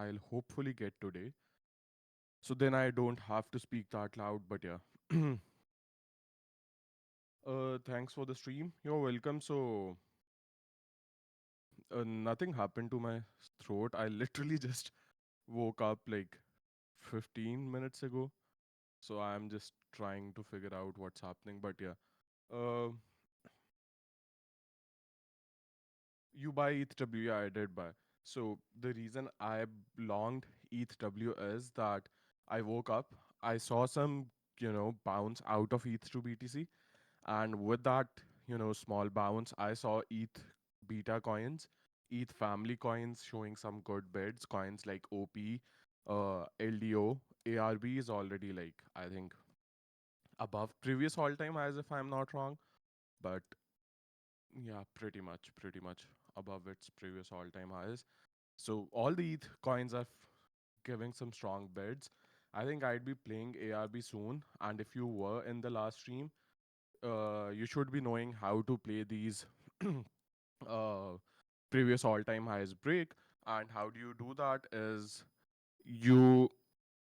I'll hopefully get today. So then I don't have to speak that loud, but yeah. Thanks for the stream. You're welcome. So, nothing happened to my throat. I literally just woke up like 15 minutes ago. So I'm just trying to figure out what's happening. But yeah, uh, you buy ETH W, yeah, I did buy. So the reason I longed ETH W is that I woke up, I saw some, bounce out of ETH to BTC. And with that, small bounce, I saw ETH beta coins, ETH family coins showing some good bids, coins like OP, LDO, ARB is already like, I think, above previous all time highs, if I'm not wrong. But yeah, pretty much above its previous all time highs. So all the ETH coins are giving some strong bids. I think I'd be playing ARB soon. And if you were in the last stream, you should be knowing how to play these uh, previous all-time highs break. And how do you do that is you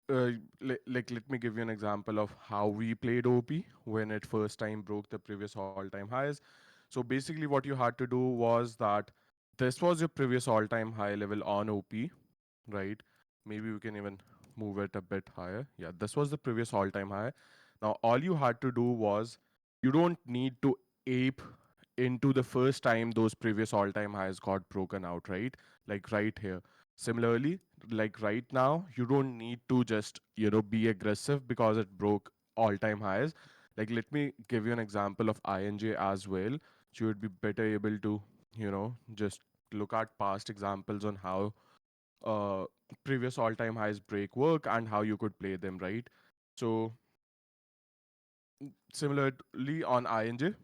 let me give you an example of how we played OP when it first time broke the previous all-time highs. So basically what you had to do was that this was your previous all-time high level on OP, right? Maybe we can even move it a bit higher. Yeah, this was the previous all time high. Now, all you had to do was you don't need to ape into the first time those previous all time highs got broken out, right? Like right here. Similarly, like right now, you don't need to just, be aggressive because it broke all time highs. Like, let me give you an example of INJ as well. So you would be better able to, just look at past examples on how uh, previous all-time highs break work and how you could play them, right? So similarly on INJ,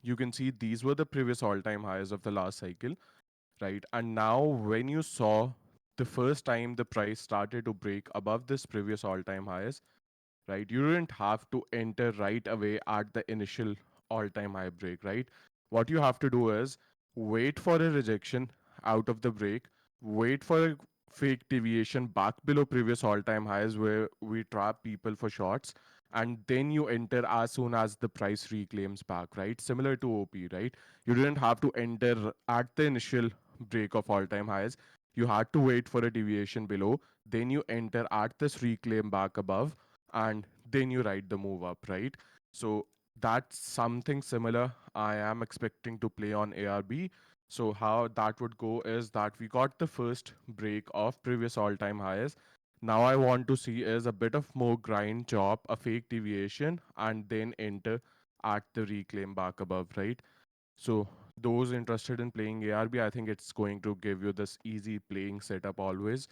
you can see these were the previous all-time highs of the last cycle, right? And now when you saw the first time the price started to break above this previous all-time highs, right? You didn't have to enter right away at the initial all-time high break, right? What you have to do is wait for a rejection out of the break, wait for a fake deviation back below previous all-time highs where we trap people for shorts, and then you enter as soon as the price reclaims back, right? Similar to OP, right? You didn't have to enter at the initial break of all-time highs. You had to wait for a deviation below, then you enter at this reclaim back above, and then you ride the move up, right? So that's something similar I am expecting to play on ARB. So how that would go is that we got the first break of previous all-time highs. Now I want to see is a bit of more grind chop, a fake deviation, and then enter at the reclaim back above, right? So those interested in playing ARB, I think it's going to give you this easy playing setup always.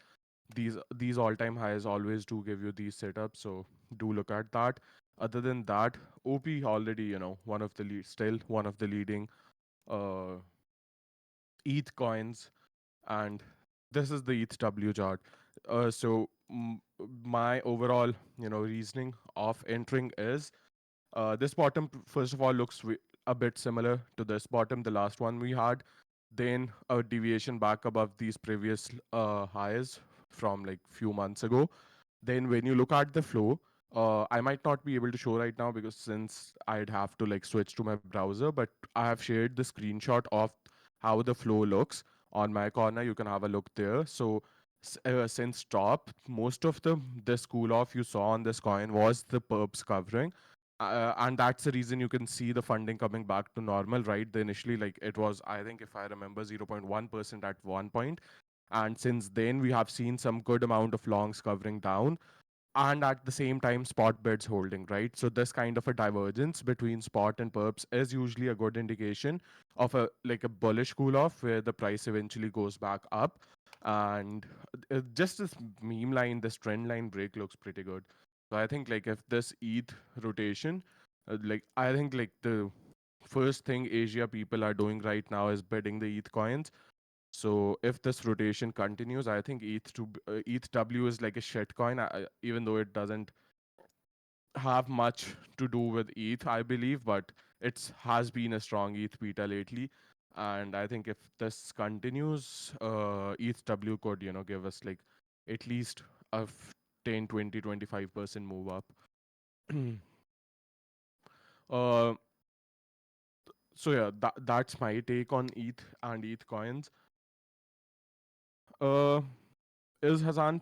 These all-time highs always do give you these setups, so do look at that. Other than that, OP already, one of the still one of the leading uh ETH coins, and this is the ETH chart. So my overall, reasoning of entering is this bottom, first of all, looks a bit similar to this bottom, the last one we had. Then a deviation back above these previous highs from like few months ago. Then when you look at the flow, I might not be able to show right now because since I'd have to like switch to my browser, but I have shared the screenshot of how the flow looks on my corner. You can have a look there. So since top, most of the cool off you saw on this coin was the perps covering, and that's the reason you can see the funding coming back to normal, right? The initially, like it was, I think if I remember, 0.1% at one point, and since then we have seen some good amount of longs covering down, and at the same time spot bids holding, right? So this kind of a divergence between spot and perps is usually a good indication of a like a bullish cool off where the price eventually goes back up. And just this meme line, this trend line break looks pretty good. So I think like if this ETH rotation, like I think like the first thing Asia people are doing right now is bidding the ETH coins. So if this rotation continues, I think ETH W is like a shit coin, even though it doesn't have much to do with ETH, I believe, but it has been a strong ETH beta lately. And I think if this continues, ETH W could, give us like at least a 10, 20, 25% move up. uh, so yeah, that's my take on ETH and ETH coins. Uh, is Hassan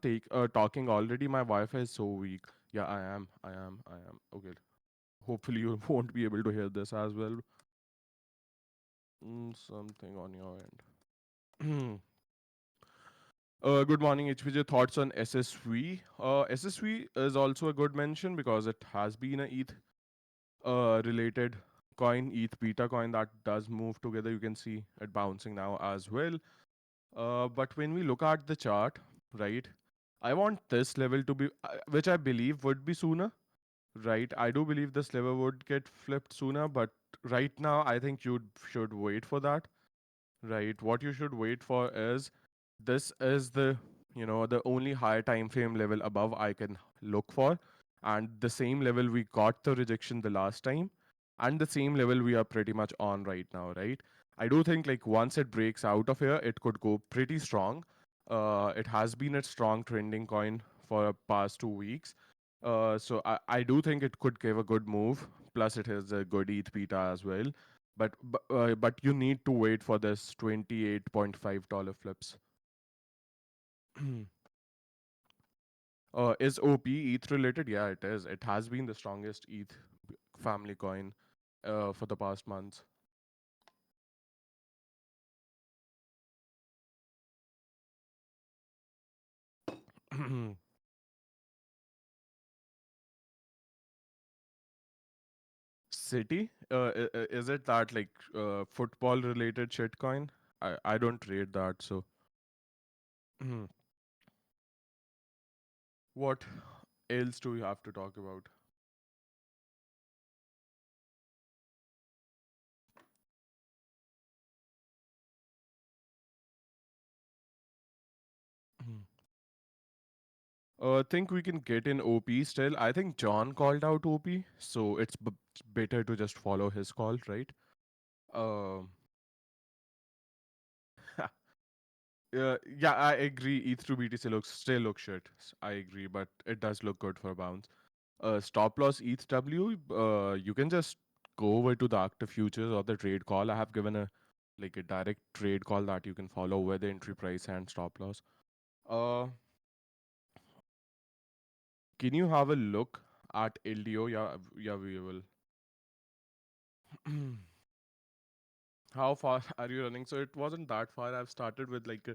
talking already? My Wi-Fi is so weak. Yeah, I am. I am. Okay. Hopefully you won't be able to hear this as well. Something on your end. Good morning, HBJ. Thoughts on SSV? SSV is also a good mention because it has been a ETH related coin, ETH beta coin that does move together. You can see it bouncing now as well. But when we look at the chart, right, I want this level to be, which I believe would be sooner, right? I do believe this level would get flipped sooner, but right now I think you should wait for that, right? What you should wait for is this is the the only higher time frame level above I can look for, and the same level we got the rejection the last time, and the same level we are pretty much on right now, right? I do think like once it breaks out of here, it could go pretty strong. It has been a strong trending coin for past 2 weeks. So I do think it could give a good move. Plus, it has a good ETH beta as well. But you need to wait for this $28.5 flips. Is OP ETH related? Yeah, it is. It has been the strongest ETH family coin for the past months. City? Is it that like football related shitcoin? I don't trade that, so what else do we have to talk about? Think we can get in OP still. I think John called out OP, so it's better to just follow his call, right? Um, yeah, I agree. ETH to BTC still looks shit. I agree, but it does look good for a bounce. Stop loss ETH W. You can just go over to the active futures or the trade call. I have given a direct trade call that you can follow with the entry price and stop loss. Uh, can you have a look at LDO? Yeah, yeah, we will. How far are you running? So it wasn't that far. I've started with like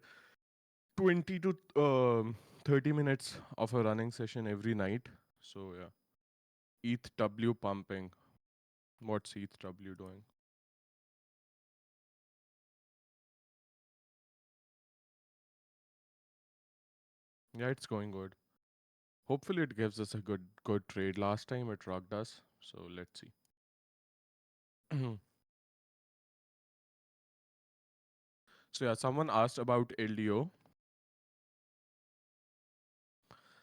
20 to 30 minutes of a running session every night. So yeah. ETH W pumping. What's ETH W doing? Yeah, it's going good. Hopefully it gives us a good trade. Last time it rocked us. So let's see. So yeah, someone asked about LDO.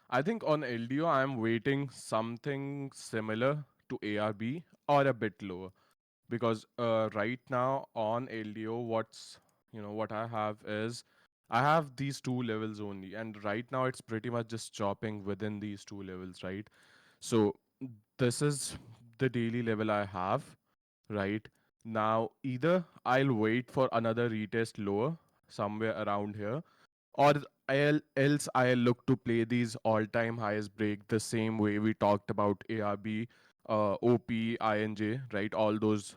I think on LDO I am waiting something similar to ARB or a bit lower. Because right now on LDO, what I have is I have these two levels only, and right now it's pretty much just chopping within these two levels, right? So this is the daily level I have, right? Now either I'll wait for another retest lower somewhere around here, or else I'll look to play these all-time highs break the same way we talked about ARB, OP, INJ, right? All those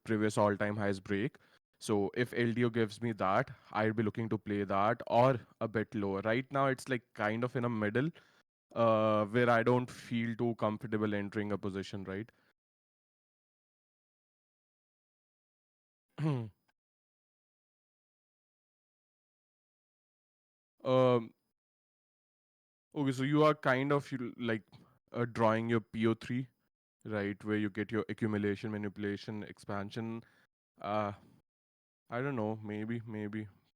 previous all-time highs break. So if LDO gives me that, I'll be looking to play that or a bit lower. Right now, it's like kind of in a middle, where I don't feel too comfortable entering a position, right? um, okay, so you are kind of like drawing your PO3, right, where you get your accumulation, manipulation, expansion. Uh, I don't know, maybe,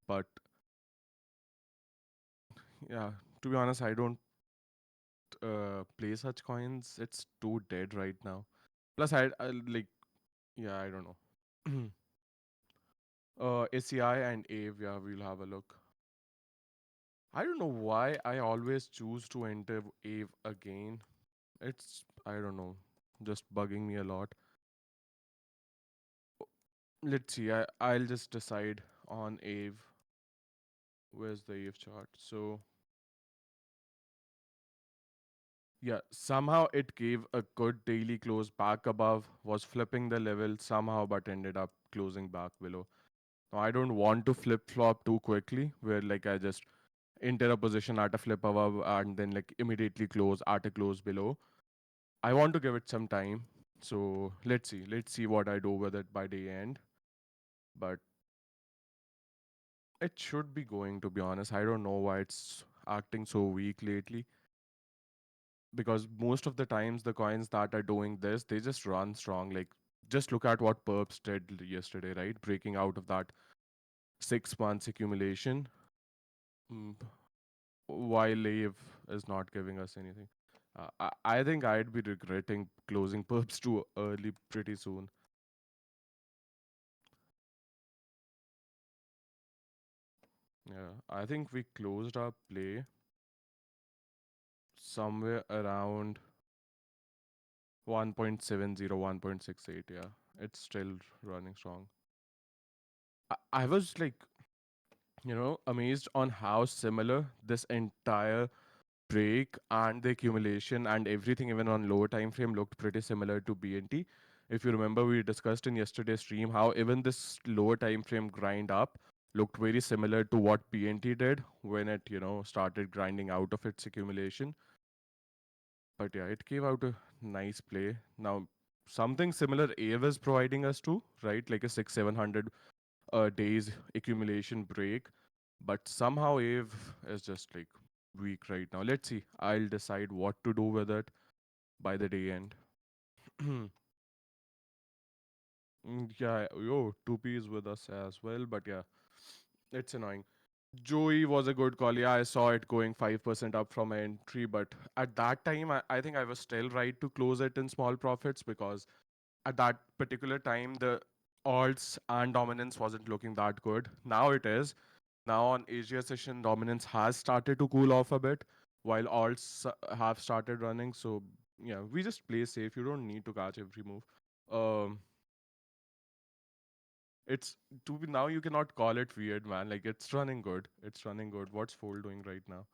but yeah, to be honest, I don't play such coins. It's too dead right now. Plus, I like, yeah, I don't know. SCI and AVE, yeah, we'll have a look. I don't know why I always choose to enter Ave again. It's, I don't know, just bugging me a lot. Let's see, I'll just decide on Ave. Where's the Ave chart? So, yeah, somehow it gave a good daily close back above, was flipping the level somehow, but ended up closing back below. Now, I don't want to flip flop too quickly, where like I just enter a position at a flip above and then like immediately close at a close below. I want to give it some time. So let's see what I do with it by the end. But it should be going, to be honest. I don't know why it's acting so weak lately. Because most of the times the coins that are doing this, they just run strong. Like just look at what Perps did yesterday, right? Breaking out of that 6 months accumulation. Mm, while Lave is not giving us anything. I think I'd be regretting closing Perps too early pretty soon. Yeah, I think we closed our play somewhere around 1.70, 1.68. Yeah, it's still running strong. I was like, amazed on how similar this entire break and the accumulation and everything, even on lower time frame, looked pretty similar to BNT. If you remember, we discussed in yesterday's stream how even this lower time frame grind up looked very similar to what BNT did when it, started grinding out of its accumulation. But yeah, it gave out a nice play. Now, something similar AV is providing us too, right? Like a 700 days accumulation break. But somehow AVE is just like weak right now. Let's see. I'll decide what to do with it by the day end. Yeah, yo, 2P is with us as well, but yeah, it's annoying. Joey was a good call. Yeah, I saw it going 5% up from my entry, but at that time, I think I was still right to close it in small profits because at that particular time, the alts and dominance wasn't looking that good. Now it is. Now on Asia session, dominance has started to cool off a bit, while alts have started running. So yeah, we just play safe. You don't need to catch every move. Um, it's to be now. You cannot call it weird, man. Like it's running good. It's running good. What's Fold doing right now?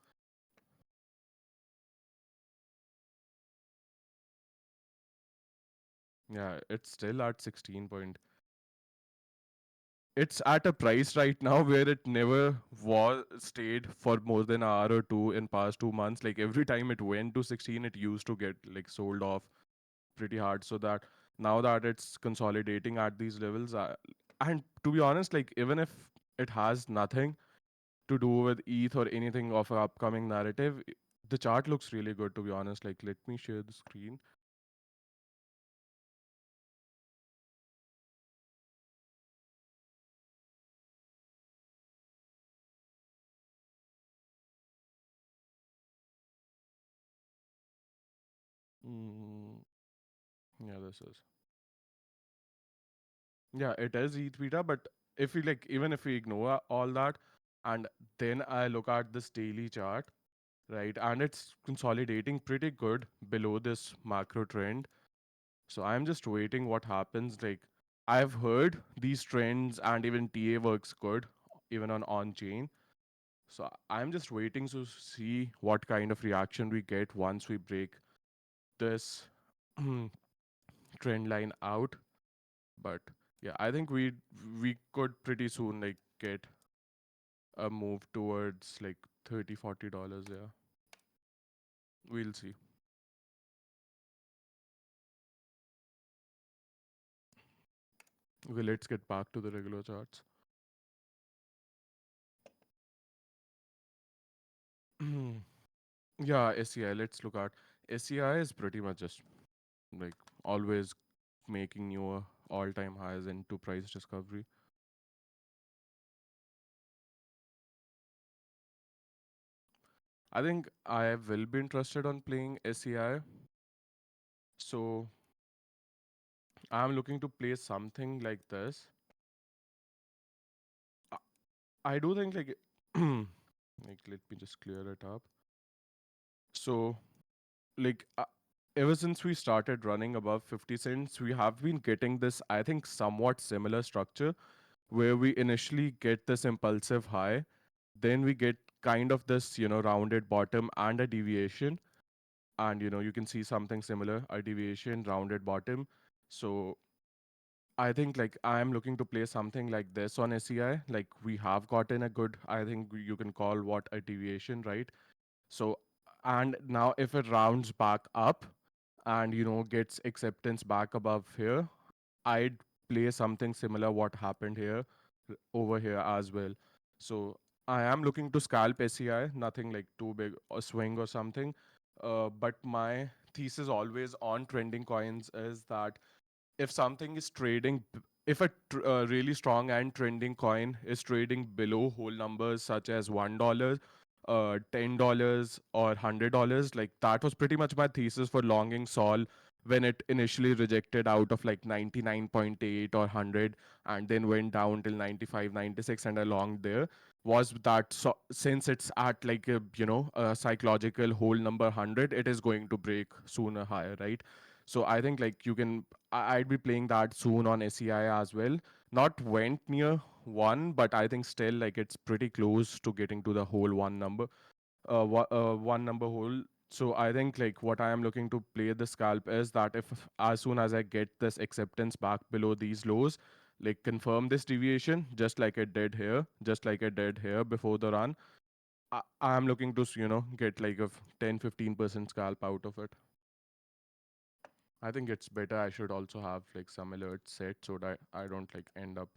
Yeah, it's still at 16 point. It's at a price right now where it never was stayed for more than an hour or two in past 2 months. Like every time it went to 16, it used to get like sold off pretty hard. So that now that it's consolidating at these levels, and to be honest, like even if it has nothing to do with ETH or anything of an upcoming narrative, the chart looks really good. To be honest, like let me share the screen. Mm, yeah, this is. Yeah, it is ETH beta, but if we like, even if we ignore all that, and then I look at this daily chart, right, and it's consolidating pretty good below this macro trend. So I'm just waiting what happens. Like I've heard these trends and even TA works good, even on chain. So I'm just waiting to see what kind of reaction we get once we break this trend line out. But yeah, I think we could pretty soon like get a move towards like 30, $40. Yeah, we'll see. Okay, let's get back to the regular charts. Yeah, SCI. Let's look at SCI is pretty much just like always making new all-time highs into price discovery. I think I will be interested on playing SCI. So I'm looking to play something like this. I I do think like Like, let me just clear it up. So, like, ever since we started running above 50 cents, we have been getting this, I think, somewhat similar structure where we initially get this impulsive high, then we get kind of this, rounded bottom and a deviation. And, you can see something similar, a deviation, rounded bottom. So, I think like I am looking to play something like this on SEI. Like we have gotten a good, I think you can call what a deviation, right? So, and now if it rounds back up and gets acceptance back above here, I'd play something similar what happened here over here as well. So I am looking to scalp SEI, nothing like too big a swing or something. But my thesis always on trending coins is that if something is trading, if a really strong and trending coin is trading below whole numbers such as $1, $10 or $100, like that was pretty much my thesis for longing Sol when it initially rejected out of like 99.8 or 100 and then went down till 95, 96 and along there was that since it's at like a psychological whole number 100, it is going to break sooner higher, right? So I think like you can I'd be playing that soon on SEI as well. Not went near one, but I think still like it's pretty close to getting to the whole one number whole. So I think like what I am looking to play the scalp is that if as soon as I get this acceptance back below these lows, like confirm this deviation, just like it did here, just like it did here before the run. I am looking to get like a 10-15% scalp out of it. I think it's better I should also have like some alerts set so that I don't like end up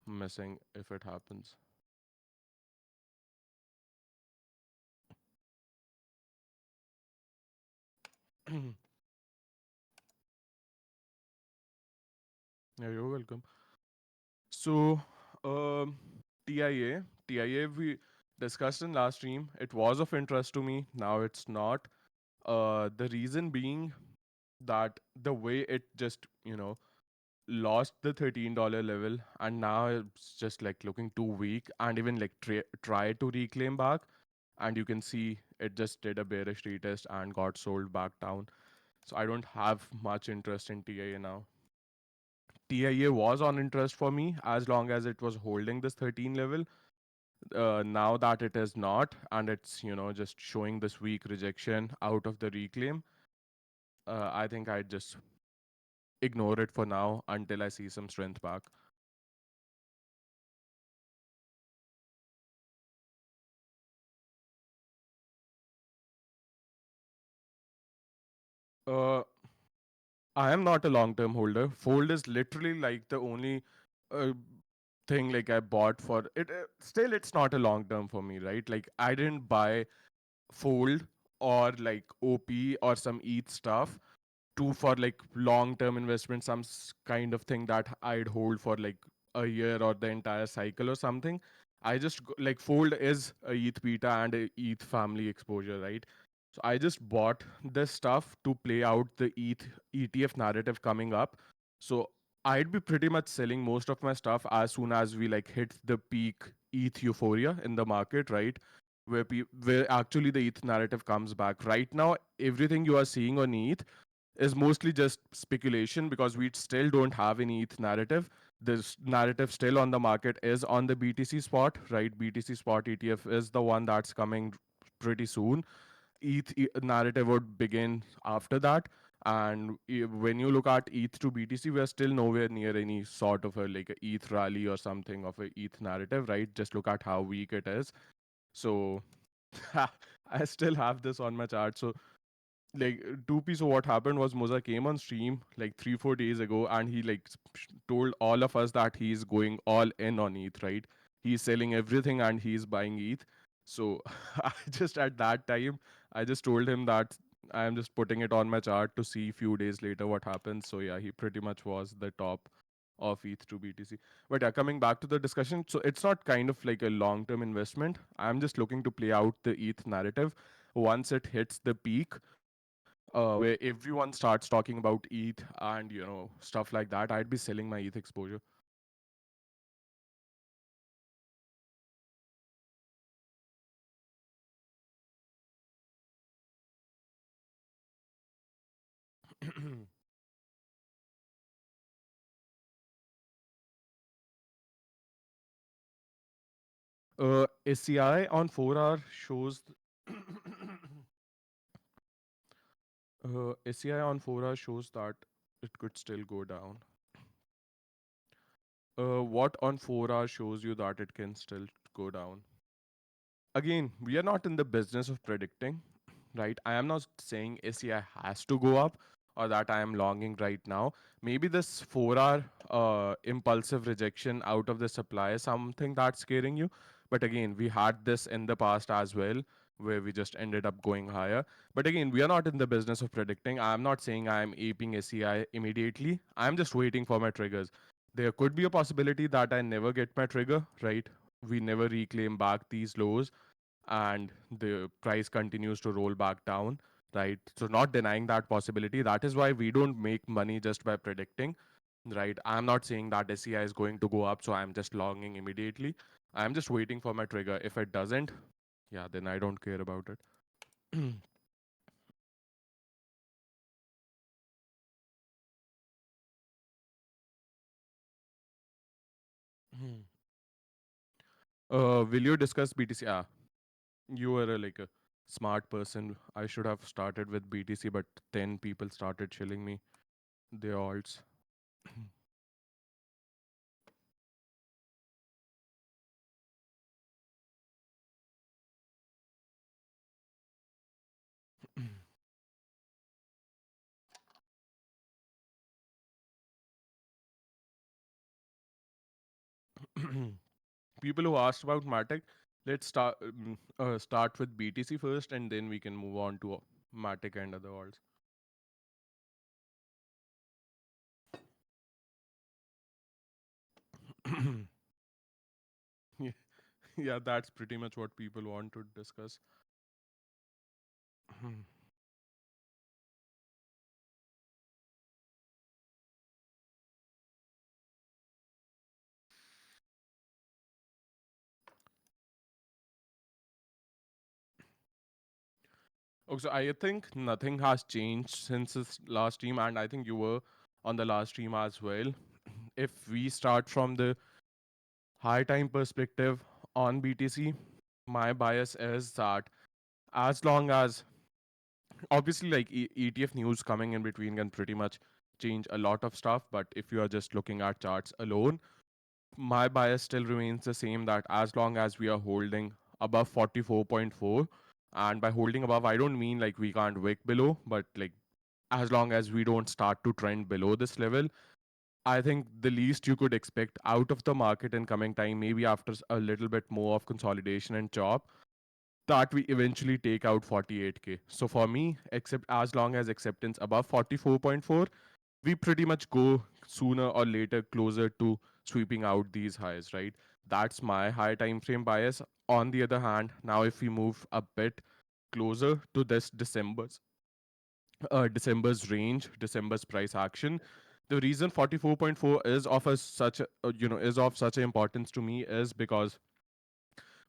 missing if it happens. Yeah, you're welcome. So, um, TIA, we discussed in last stream. It was of interest to me. Now it's not. The reason being that the way it just, lost the $13 level and now it's just like looking too weak and even like try to reclaim back, and you can see it just did a bearish retest and got sold back down. So I don't have much interest in TIA now. TIA was on interest for me as long as it was holding this 13 level. Now that it is not and it's just showing this weak rejection out of the reclaim, I think I just ignore it for now until I see some strength back. uh, I am not a long term holder. Fold is literally like the only uh, thing like I bought for it. Still, it's not a long term for me, right? Like I didn't buy Fold or like OP or some ETH stuff to for like long term investment, some kind of thing that I'd hold for like a year or the entire cycle or something. I just like Fold is a ETH beta and a ETH family exposure, right? So I just bought this stuff to play out the ETH ETF narrative coming up. So I'd be pretty much selling most of my stuff as soon as we like hit the peak ETH euphoria in the market, right? Where actually the ETH narrative comes back. Right now, everything you are seeing on ETH is mostly just speculation because we still don't have any ETH narrative. This narrative still on the market is on the BTC spot, right? BTC spot ETF is the one that's coming pretty soon. Narrative would begin after that. And when you look at ETH to BTC, we're still nowhere near any sort of a like a ETH rally or something of a ETH narrative, right? Just look at how weak it is. So I still have this on my chart. So like two piece of what happened was Moza came on stream like 3-4 days ago and he like told all of us that he's going all in on ETH, right? He's selling everything and he's buying ETH. So I just at that time I just told him that I am just putting it on my chart to see few days later what happens. So yeah, he pretty much was the top of ETH to BTC. But yeah, coming back to the discussion, so it's not kind of like a long term investment. I'm just looking to play out the ETH narrative. Once it hits the peak, where everyone starts talking about ETH and stuff like that, I'd be selling my ETH exposure. SCI on 4 hour shows SCI on 4 hour shows that it could still go down. What on 4 hour shows you that it can still go down? Again, we are not in the business of predicting, right? I am not saying SCI has to go up or that I am longing right now. Maybe this 4 hour impulsive rejection out of the supply is something that's scaring you. But again, we had this in the past as well, where we just ended up going higher. But again, we are not in the business of predicting. I'm not saying I'm aping SCI immediately. I'm just waiting for my triggers. There could be a possibility that I never get my trigger, right? We never reclaim back these lows and the price continues to roll back down, right? So not denying that possibility. That is why we don't make money just by predicting, right? I'm not saying that SCI is going to go up, so I'm just longing immediately. I'm just waiting for my trigger. If it doesn't, yeah, then I don't care about it. Will you discuss BTC? Ah, you were like a smart person. I should have started with BTC, but 10 people started chilling me. The alts. People who asked about Matic, let's start with BTC first, and then we can move on to Matic and other alts. Yeah, yeah, that's pretty much what people want to discuss. Okay, so I think nothing has changed since this last stream, and I think you were on the last stream as well. If we start from the high time perspective on BTC, my bias is that as long as obviously like ETF news coming in between can pretty much change a lot of stuff, but if you are just looking at charts alone, my bias still remains the same that as long as we are holding above 44.4, and by holding above I don't mean like we can't wick below, but like as long as we don't start to trend below this level, I think the least you could expect out of the market in coming time, maybe after a little bit more of consolidation and chop, that we eventually take out 48k. So for me, except as long as acceptance above 44.4, we pretty much go sooner or later closer to sweeping out these highs, right? That's my high time frame bias. On the other hand, now if we move a bit closer to this December's range, December's price action, the reason 44.4 is of a such a, is of such a importance to me is because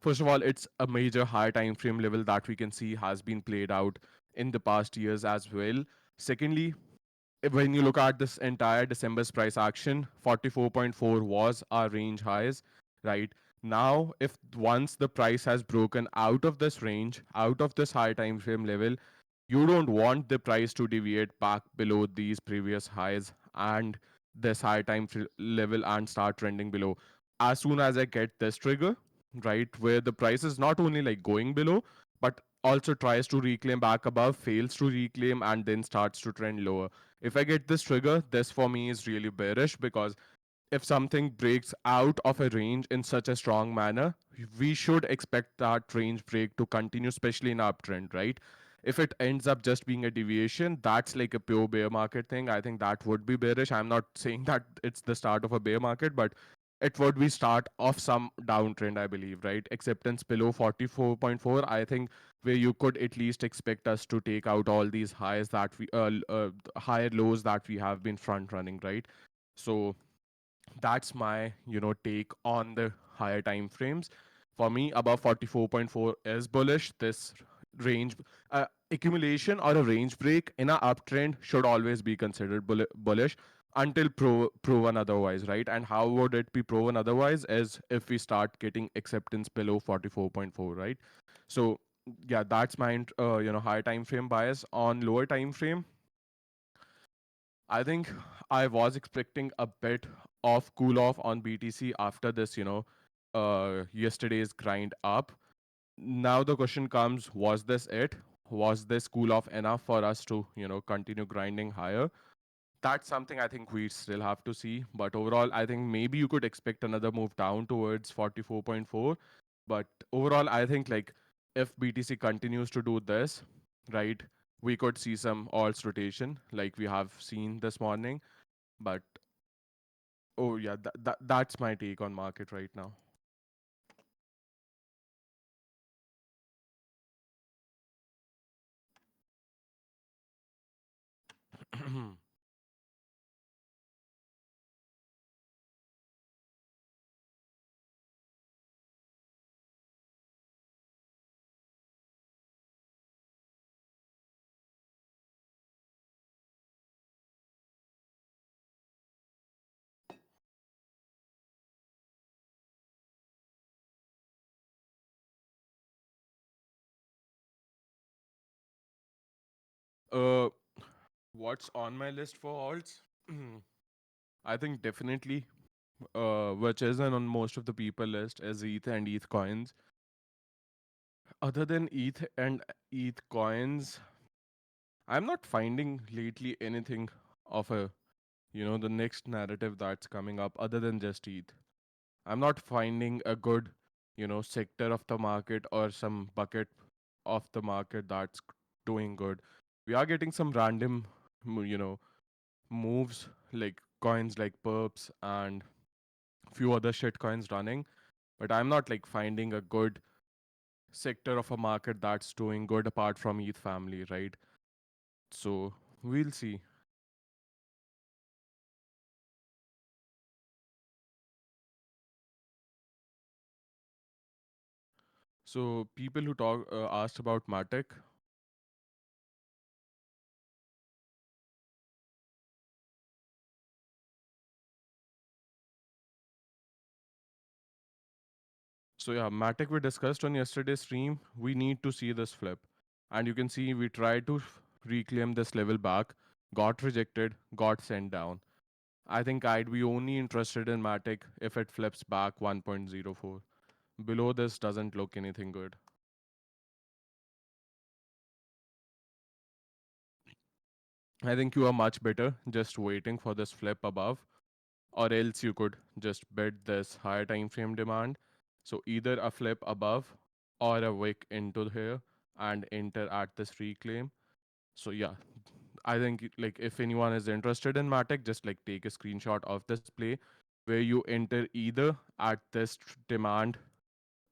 first of all, it's a major high time frame level that we can see has been played out in the past years as well. Secondly, when you look at this entire December's price action, 44.4 was our range highs, right? Now, if once the price has broken out of this range, out of this high time frame level, you don't want the price to deviate back below these previous highs and this high level and start trending below. As soon as I get this trigger, right, where the price is not only like going below, but also tries to reclaim back above, fails to reclaim, and then starts to trend lower. If I get this trigger, this for me is really bearish because if something breaks out of a range in such a strong manner, we should expect that range break to continue, especially in uptrend, right? If it ends up just being a deviation, that's like a pure bear market thing. I think that would be bearish. I'm not saying that it's the start of a bear market, but it would be start of some downtrend, I believe, right? Acceptance below 44.4, I think, where you could at least expect us to take out all these highs that higher lows that we have been front running, right? So that's my take on the higher time frames. For me, above 44.4 is bullish. This range, accumulation or a range break in a uptrend should always be considered bullish until proven otherwise, right? And how would it be proven otherwise? Is if we start getting acceptance below 44.4, right? So yeah, that's my higher time frame bias. On lower time frame, I think I was expecting a bit of cool off on BTC after this, yesterday's grind up. Now the question comes, was this it? Was this cool off enough for us to, continue grinding higher? That's something I think we still have to see. But overall, I think maybe you could expect another move down towards 44.4. But overall, I think like if BTC continues to do this, right, we could see some alts rotation like we have seen this morning. But oh yeah, that's my take on market right now. uh, what's on my list for alts? I think definitely, which isn't on most of the people list, is ETH and ETH coins. Other than ETH and ETH coins, I'm not finding lately anything of the next narrative that's coming up other than just ETH. I'm not finding a good, sector of the market or some bucket of the market that's doing good. We are getting some random, moves like coins like perps and few other shit coins running, but I'm not like finding a good sector of a market that's doing good apart from ETH family, right? So we'll see. So people who talk asked about Matic. So yeah, Matic we discussed on yesterday's stream. We need to see this flip, and you can see we tried to reclaim this level back, got rejected, got sent down. I think I'd be only interested in Matic if it flips back 1.04. Below this doesn't look anything good. I think you are much better just waiting for this flip above, or else you could just bid this higher time frame demand. So either a flip above or a wick into here and enter at this reclaim. So yeah, I think like if anyone is interested in Matic, just like take a screenshot of this play where you enter either at this demand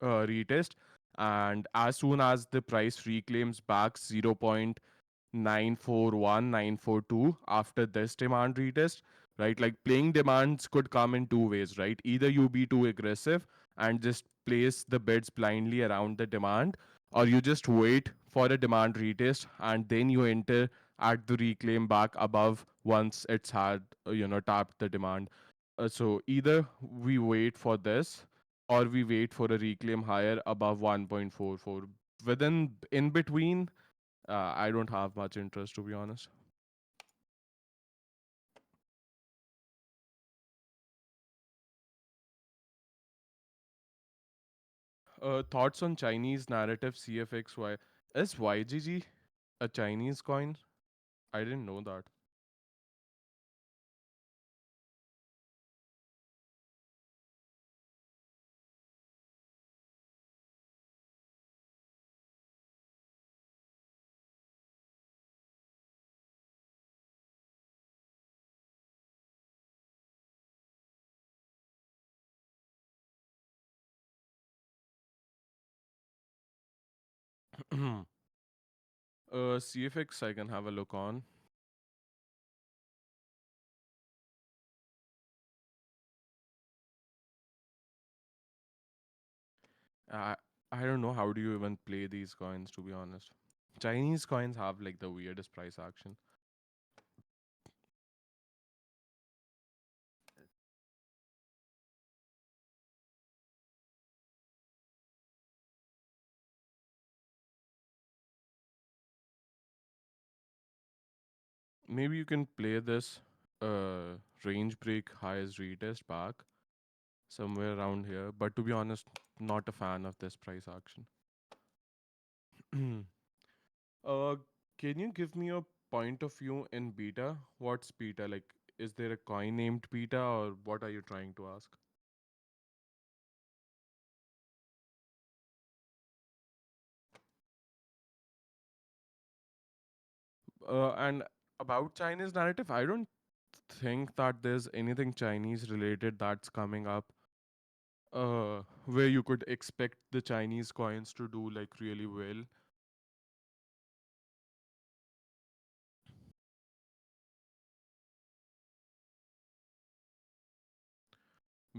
retest, and as soon as the price reclaims back 0.941942 after this demand retest, right? Like playing demands could come in two ways, right? Either you be too aggressive and just place the bids blindly around the demand, or you just wait for a demand retest and then you enter at the reclaim back above once it's had tapped the demand. So either we wait for this or we wait for a reclaim higher above 1.44. Within in between, I don't have much interest to be honest. Thoughts on Chinese narrative CFXY? Is YGG a Chinese coin? I didn't know that. CFX I can have a look on. I I don't know how do you even play these coins to be honest. Chinese coins have like the weirdest price action. Maybe you can play this range break highs retest back somewhere around here. But to be honest, not a fan of this price action. uh, can you give me a point of view in beta? What's beta like? Is there a coin named beta, or what are you trying to ask? And about Chinese narrative, I don't think that there's anything Chinese related that's coming up where you could expect the Chinese coins to do like really well.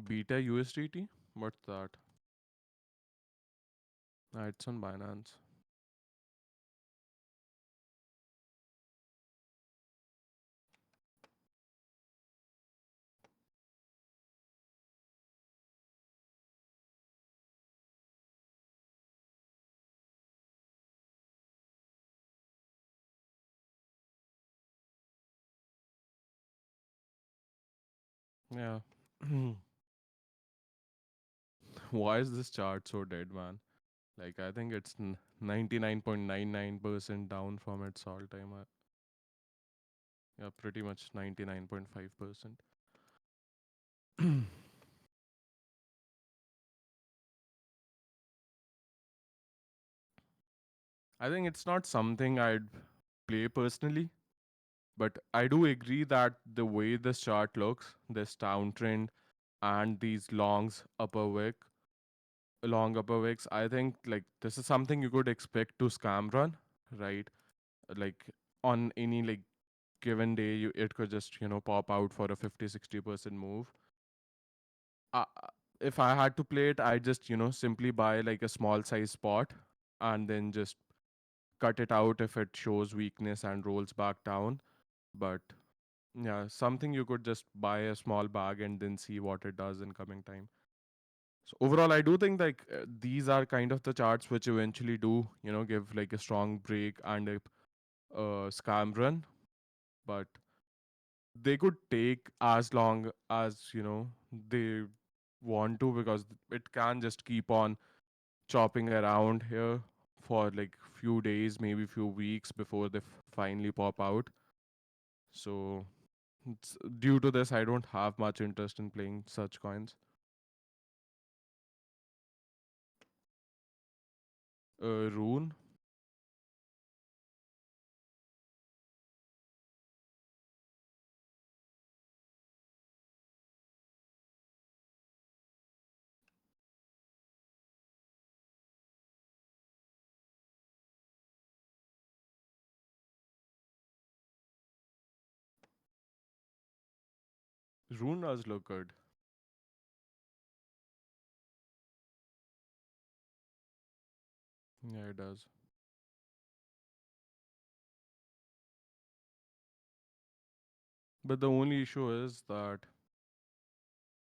Beta USDT? What's that? It's on Binance. Yeah. Why is this chart so dead, man? Like, I think it's 99.99% down from its all time. Yeah, pretty much 99.5%. I think it's not something I'd play personally, but I do agree that the way this chart looks, this downtrend and these long upper wicks, I think like this is something you could expect to scam run, right? Like on any like given day, it could just pop out for a 50-60% move. Uh, if I had to play it, I just simply buy like a small size spot and then just cut it out if it shows weakness and rolls back down. But yeah, something you could just buy a small bag and then see what it does in coming time. So overall, I do think like these are kind of the charts which eventually do give like a strong break and a scam run, but they could take as long as they want to, because it can just keep on chopping around here for like few days, maybe few weeks before they finally pop out. So due to this, I don't have much interest in playing such coins. Rune. Rune does look good. Yeah, it does. But the only issue is that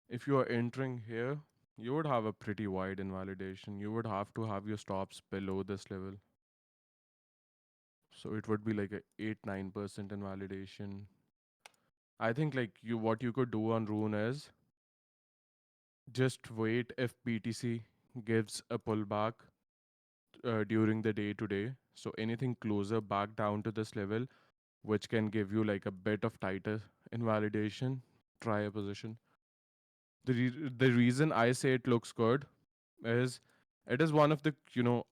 if you are entering here, you would have a pretty wide invalidation. You would have to have your stops below this level. So it would be like a 8-9% invalidation. I think like what you could do on Rune is just wait if BTC gives a pullback during the day today. So anything closer back down to this level, which can give you like a bit of tighter invalidation, try a position. The reason I say it looks good is it is one of the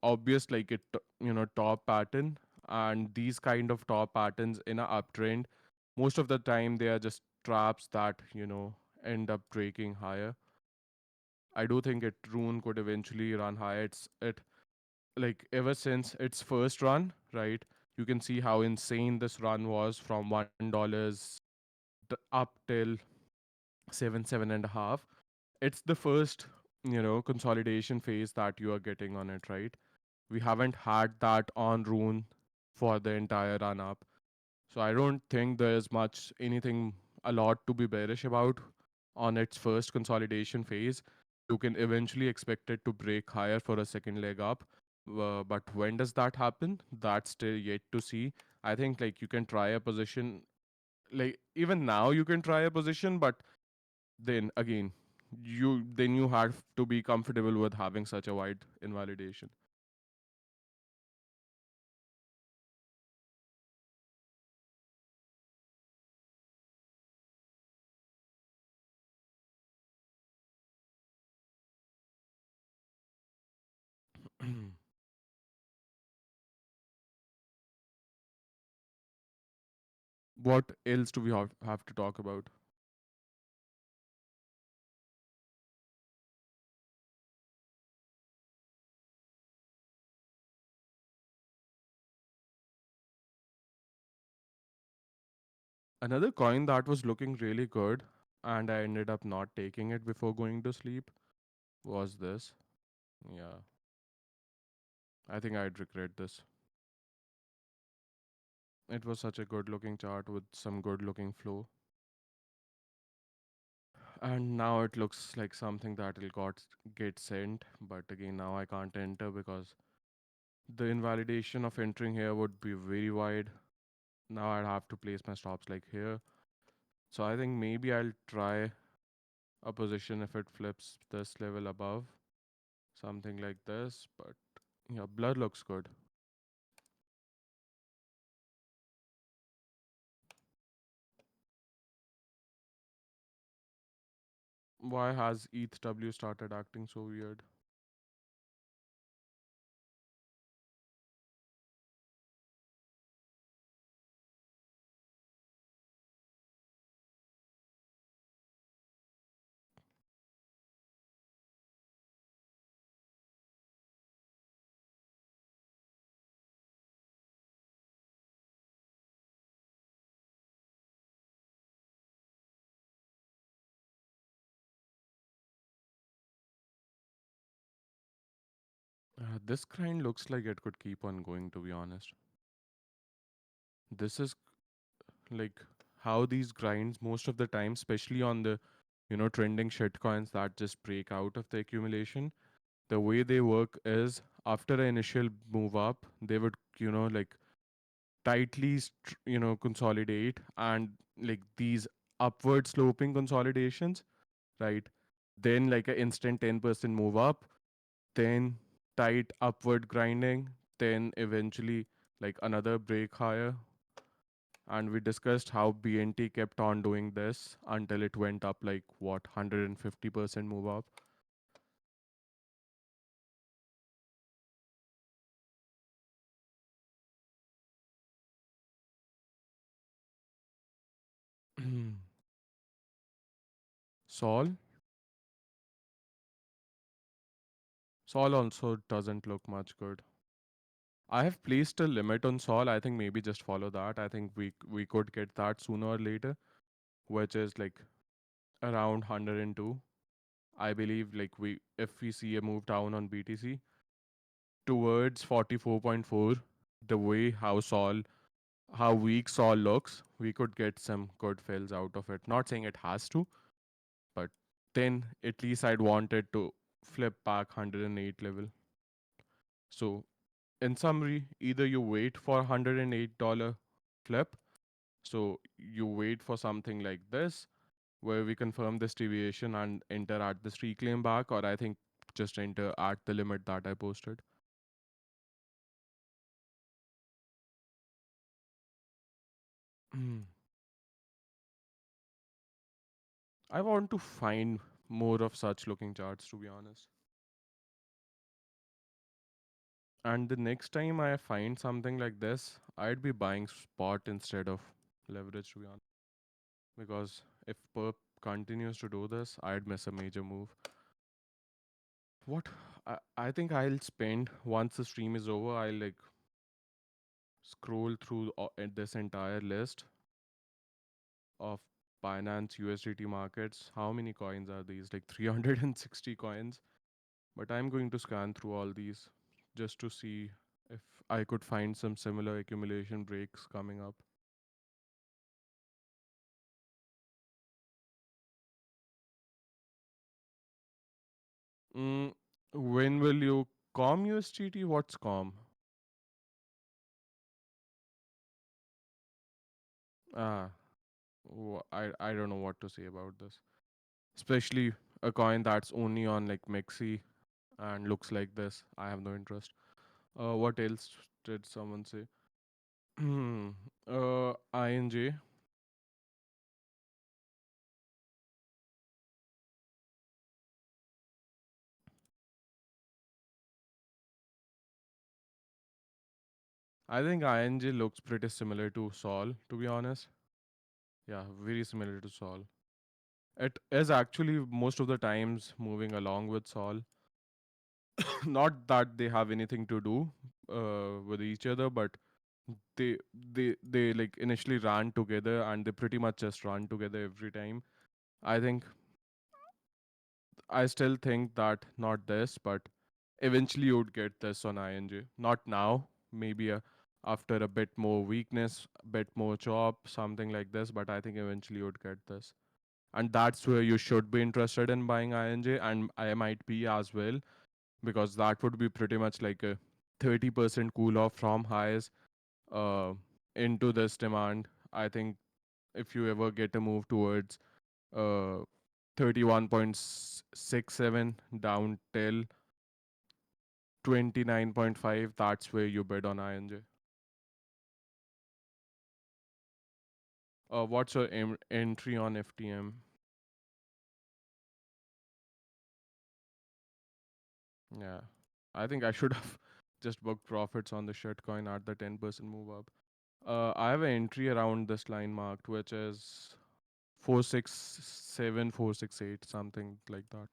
obvious like top pattern, and these kind of top patterns in a uptrend, most of the time they are just traps that end up breaking higher. I do think it Rune could eventually run higher. It like ever since its first run, right? You can see how insane this run was from $1 up till seven and a half. It's the first consolidation phase that you are getting on it, right? We haven't had that on Rune for the entire run up. So I don't think there's much anything a lot to be bearish about on its first consolidation phase. You can eventually expect it to break higher for a second leg up. But when does that happen? That's still yet to see. I think like you can try a position, like even now you can try a position, but then again, you have to be comfortable with having such a wide invalidation. What else do we have to talk about? Another coin that was looking really good and I ended up not taking it before going to sleep was this. Yeah, I think I'd regret this. It was such a good looking chart with some good looking flow. And now it looks like something that will got get sent. But again, now I can't enter because the invalidation of entering here would be very wide. Now I'd have to place my stops like here. So I think maybe I'll try a position if it flips this level above. Something like this. But yeah, blood looks good. Why has ETH started acting so weird? This grind looks like it could keep on going, to be honest. This is like how these grinds, most of the time, especially on the, trending shit coins that just break out of the accumulation, the way they work is after an initial move up, they would, like tightly, consolidate and like these upward sloping consolidations, right? Then like an instant 10% move up, then tight upward grinding, then eventually like another break higher. And we discussed how BNT kept on doing this until it went up like what 150% move up. Sol, Sol also doesn't look much good. I have placed a limit on Sol. I think maybe just follow that. I think we could get that sooner or later, which is like around 102. I believe like we if we see a move down on BTC towards 44.4, the way how weak Sol looks, we could get some good fills out of it. Not saying it has to, but then at least I'd want it to flip back 108 level. So in summary, either you wait for $108 flip, so you wait for something like this where we confirm this deviation and enter at this reclaim back, or I think just enter at the limit that I posted. I want to find more of such looking charts, to be honest. And the next time I find something like this, I'd be buying spot instead of leverage, to be honest. Because if perp continues to do this, I'd miss a major move. What I think I'll spend once the stream is over, I'll like scroll through this entire list of Binance USDT markets. How many coins are these? Like 360 coins. But I'm going to scan through all these just to see if I could find some similar accumulation breaks coming up. Mm, when will you COM USGT? What's COM? Ah, I don't know what to say about this. Especially a coin that's only on like Mexi and looks like this. I have no interest. What else did someone say? INJ. I think INJ looks pretty similar to Sol, to be honest. Yeah, very similar to Sol. It is actually most of the times moving along with Sol. Not that they have anything to do with each other, but they they like initially ran together and they pretty much just run together every time. I think I still think that not this, but eventually you would get this on INJ. Not now, maybe after a bit more weakness, a bit more chop, something like this. But I think eventually you would get this, and that's where you should be interested in buying INJ, and I might be as well, because that would be pretty much like a 30% cool off from highs uh, into this demand. I think if you ever get a move towards uh, 31.67 down till 29.5, that's where you bid on INJ. What's your entry on FTM? Yeah, I think I should have just booked profits on the shitcoin at the 10% move up. I have an entry around this line marked, which is 467, 468, something like that.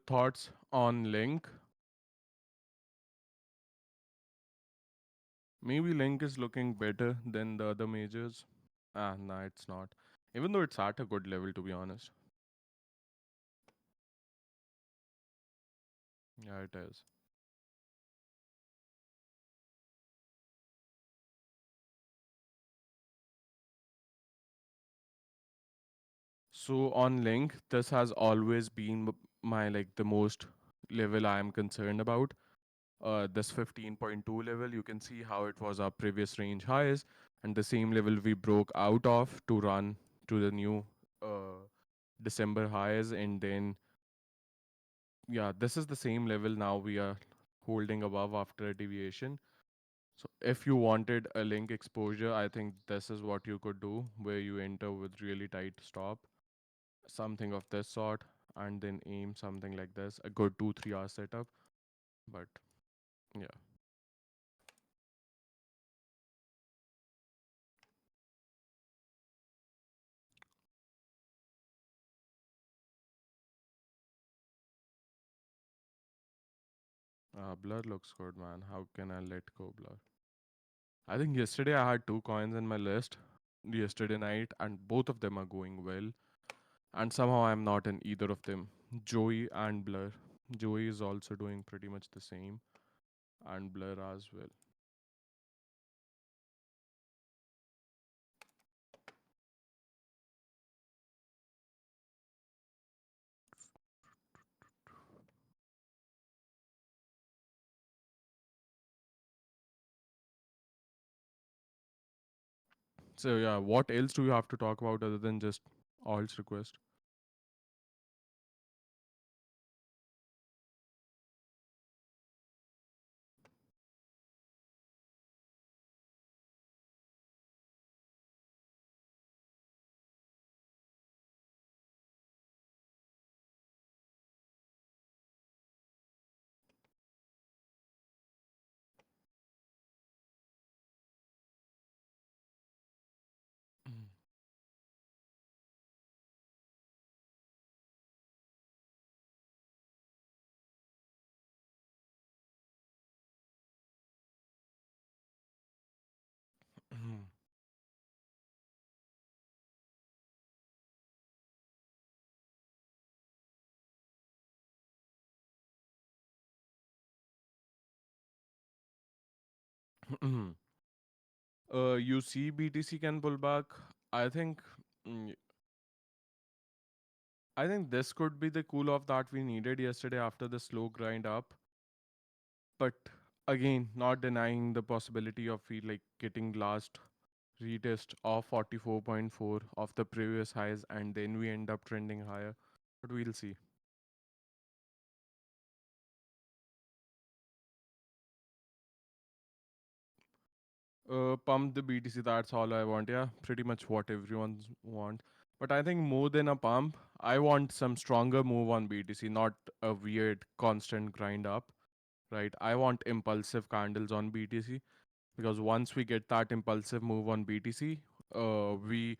Thoughts on Link? Maybe Link is looking better than the other majors. Ah, nah, it's not. Even though it's at a good level, to be honest. Yeah, it is. So on Link, this has always been my like the most level I am concerned about. This 15.2 level, you can see how it was our previous range highs, and the same level we broke out of to run to the new uh, December highs, and then yeah, this is the same level now we are holding above after a deviation. So if you wanted a Link exposure, I think this is what you could do, where you enter with really tight stop, something of this sort, and then aim something like this, a good 2 3 hour setup. But yeah, Blur looks good, man. How can I let go Blur? I think yesterday I had two coins in my list yesterday night, and both of them are going well. And somehow I'm not in either of them. Joey and Blur. Joey is also doing pretty much the same, and Blur as well. So yeah, what else do you have to talk about other than just alts request? You see BTC can pull back. I think mm, I think this could be the cool off that we needed yesterday after the slow grind up. But again, not denying the possibility of we like getting last retest of 44.4 of the previous highs and then we end up trending higher. But we'll see. Pump the BTC, that's all I want. Yeah, pretty much what everyone want. But I think more than a pump, I want some stronger move on BTC, not a weird constant grind up, right? I want impulsive candles on BTC because once we get that impulsive move on BTC, we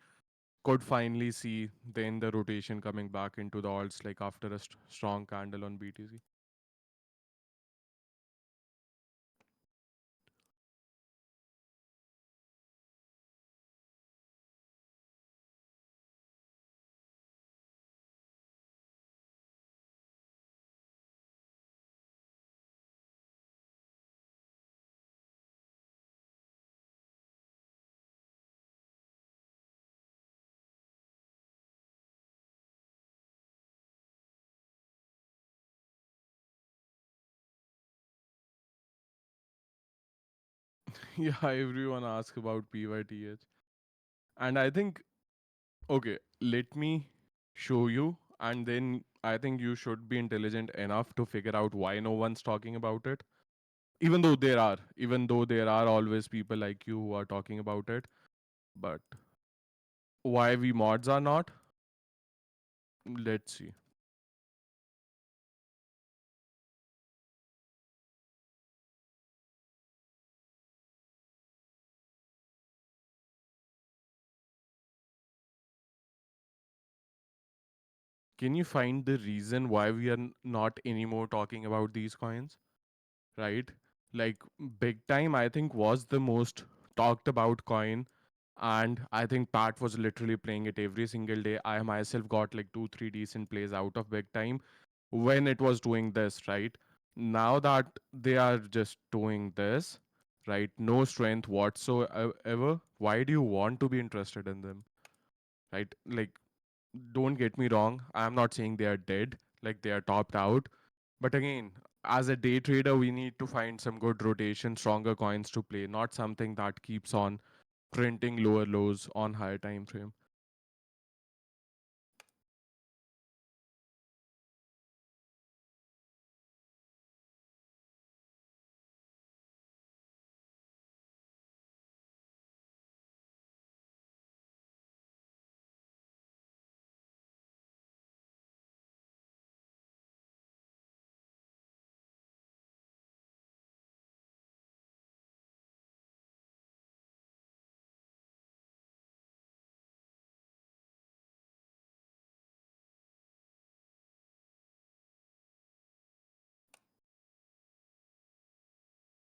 could finally see then the rotation coming back into the alts like after a strong candle on BTC. Yeah, everyone asks about PYTH. And I think, okay, let me show you. And then I think you should be intelligent enough to figure out why no one's talking about it. Even though there are always people like you who are talking about it. But why we mods are not? Let's see. Can you find the reason why we are not anymore talking about these coins? Right? Like big time, I think was the most talked about coin, and I think Pat was literally playing it every single day. I myself got like 2 3 decent plays out of big time when it was doing this, right? Now that they are just doing this, right? No strength whatsoever. Why do you want to be interested in them, right? Like, don't get me wrong. I'm not saying they are dead, like they are topped out. But again, as a day trader, we need to find some good rotation, stronger coins to play, not something that keeps on printing lower lows on higher time frame.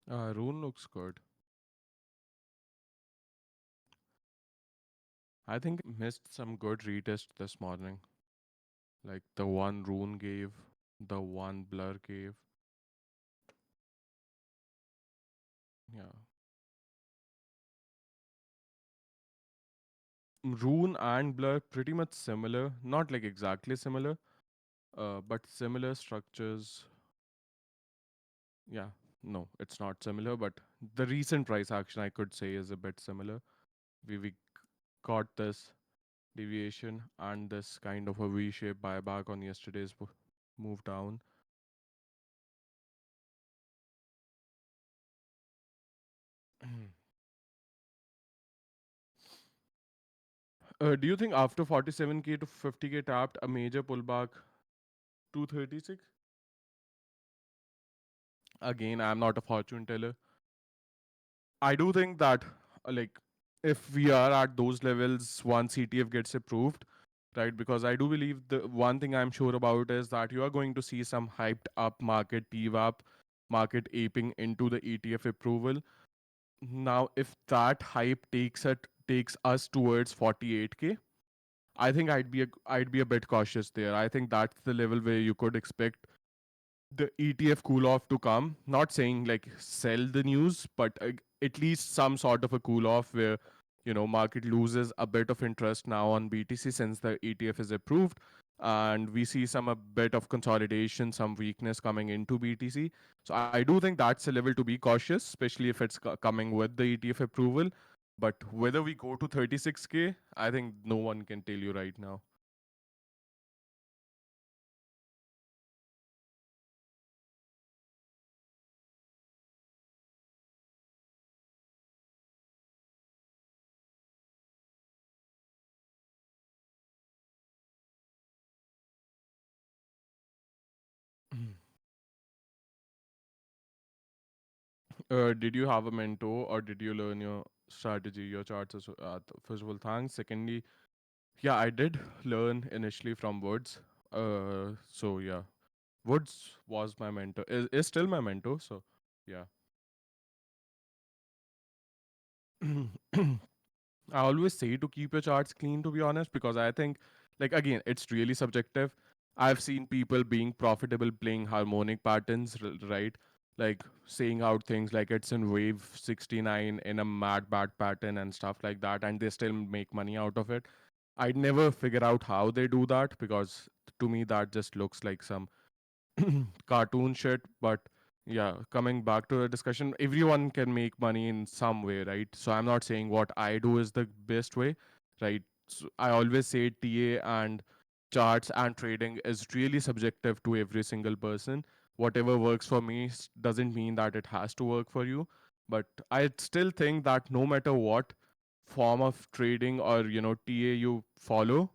Rune looks good. I think missed some good retest this morning. Like the one Rune gave, the one Blur gave. Yeah. Rune and Blur pretty much similar, not like exactly similar, but similar structures. Yeah, no, it's not similar, but the recent price action I could say is a bit similar. We got this deviation and this kind of a V-shaped buyback on yesterday's move down. Do you think after 47K to 50K tapped a major pullback to 36? Again, I'm not a fortune teller. I do think that like if we are at those levels once ETF gets approved, right? Because I do believe the one thing I'm sure about is that you are going to see some hyped up market TWAP market aping into the ETF approval. Now, if that hype takes us towards 48K, I think I'd be a bit cautious there. I think that's the level where you could expect the ETF cool off to come. Not saying like sell the news, but at least some sort of a cool off where market loses a bit of interest now on BTC since the ETF is approved, and we see some a bit of consolidation, some weakness coming into BTC. So I do think that's a level to be cautious, especially if it's coming with the ETF approval. But whether we go to 36K, I think no one can tell you right now. Did you have a mentor or did you learn your strategy, your charts? First of all, thanks. Secondly, yeah, I did learn initially from Woods. So yeah, Woods was my mentor, is still my mentor. So yeah. I always say to keep your charts clean, to be honest, because I think, like, again, it's really subjective. I've seen people being profitable playing harmonic patterns, right? Like saying out things like it's in wave 69 in a mad bad pattern and stuff like that, and they still make money out of it. I'd never figure out how they do that because to me, that just looks like some cartoon shit. But yeah, coming back to the discussion, everyone can make money in some way, right? So I'm not saying what I do is the best way, right? So I always say TA and charts and trading is really subjective to every single person. Whatever works for me doesn't mean that it has to work for you. But I still think that no matter what form of trading or TA you follow,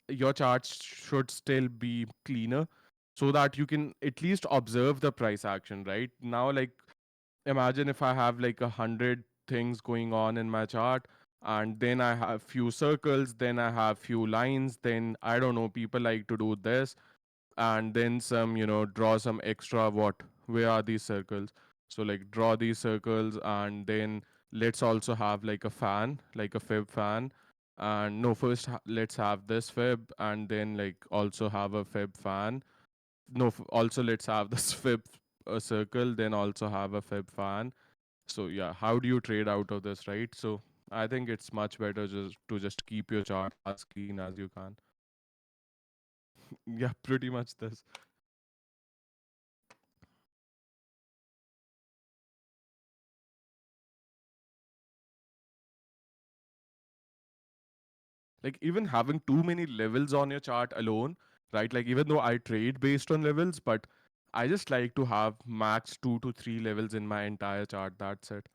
your charts should still be cleaner so that you can at least observe the price action, right? Now, like, imagine if I have like 100 things going on in my chart, and then I have few circles, then I have few lines, then I don't know, people like to do this, and then some, draw some extra what, where are these circles? So like draw these circles, and then let's also have like a fan, like a fib fan. And no, first let's have this fib, and then like also have a fib fan. No, also let's have this fib circle, then also have a fib fan. So yeah, how do you trade out of this, right? So I think it's much better just keep your chart as clean as you can. Yeah, pretty much this. Like even having too many levels on your chart alone, right? Like even though I trade based on levels, but I just like to have max 2 to 3 levels in my entire chart. That's it.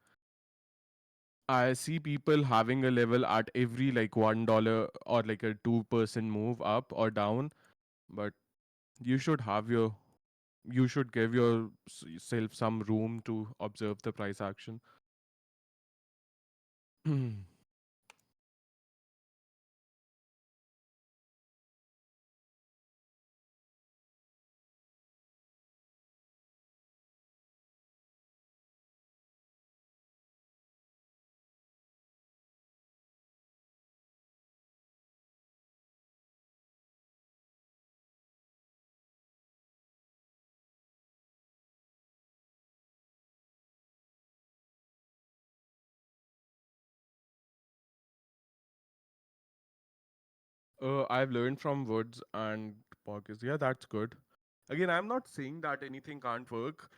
I see people having a level at every like $1 or like a 2% move up or down, but you should have your you should give yourself some room to observe the price action. I've learned from Woods and podcasts. Yeah, that's good. Again, I'm not saying that anything can't work.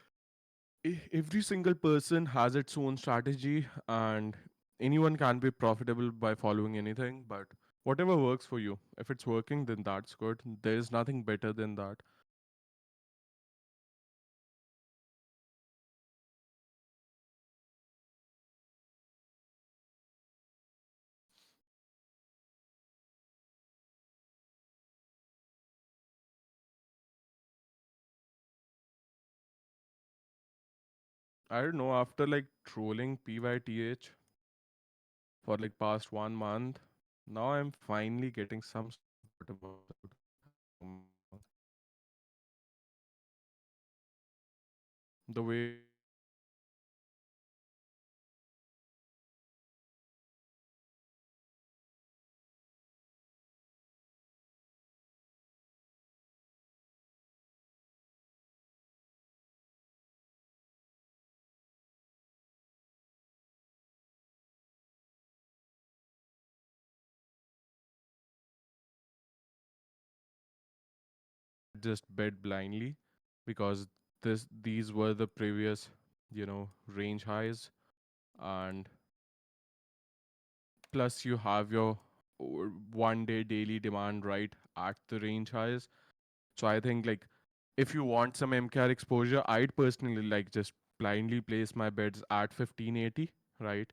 Every single person has its own strategy, and anyone can be profitable by following anything. But whatever works for you, if it's working, then that's good. There's nothing better than that. I don't know. After like trolling PYTH for like past 1 month, now I'm finally getting some sort of whatever works out. The way just bet blindly because these were the previous, range highs, and plus you have your 1 day daily demand right at the range highs. So I think like if you want some MKR exposure, I'd personally like just blindly place my bets at 1580, right?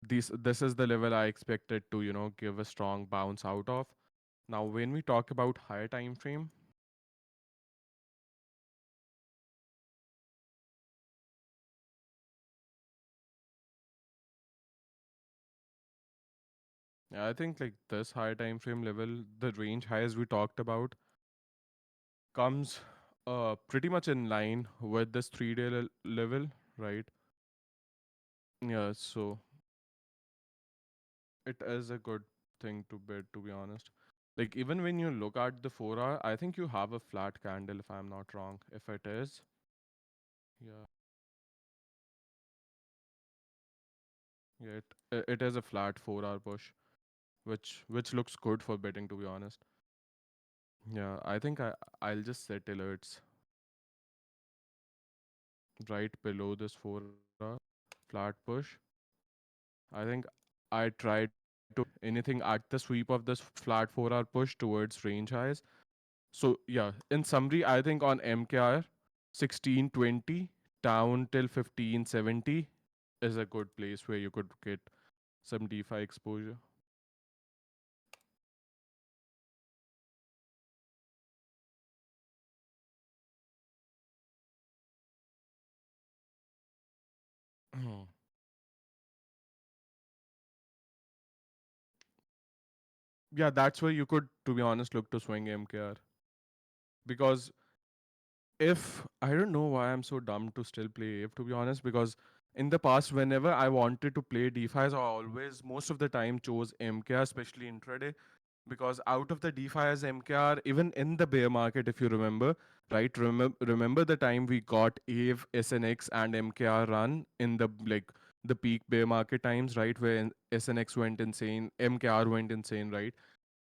This is the level I expected to, give a strong bounce out of. Now when we talk about higher time frame, yeah, I think like this higher time frame level, the range highs we talked about comes pretty much in line with this 3 day level, right? Yeah, so it is a good thing to bid, to be honest. Like even when you look at the 4 hour, I think you have a flat candle if I'm not wrong. If it is, yeah, yeah, it is a flat 4 hour push, which looks good for bidding, to be honest. Yeah, I think I'll just set alerts right below this 4 hour flat push. I think I try to anything at the sweep of this flat 4 hour push towards range highs. So yeah, in summary, I think on MKR 1620 down till 1570 is a good place where you could get some DeFi exposure. Yeah, that's where you could, to be honest, look to swing MKR. Because if I don't know why I'm so dumb to still play if, to be honest, because in the past, whenever I wanted to play DeFi's, I always, most of the time, chose MKR, especially intraday, because out of the DeFi's MKR, even in the bear market, if you remember, right? Remember the time we got AVE, SNX, and MKR run in the the peak bear market times, right? Where SNX went insane, MKR went insane, right?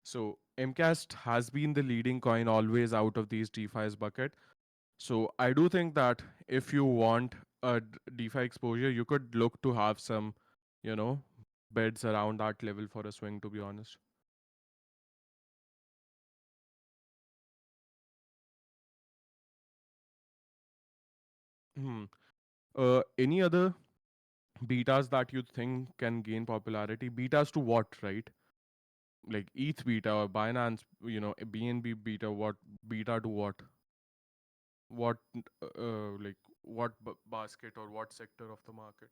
So MCAST has been the leading coin always out of these DeFi's bucket. So I do think that if you want a DeFi exposure, you could look to have some, you know, beds around that level for a swing, to be honest. Hmm. Any other betas that you think can gain popularity? Betas to what, right? Like ETH beta or Binance, BNB beta, what beta to what? What, like, what basket or what sector of the market?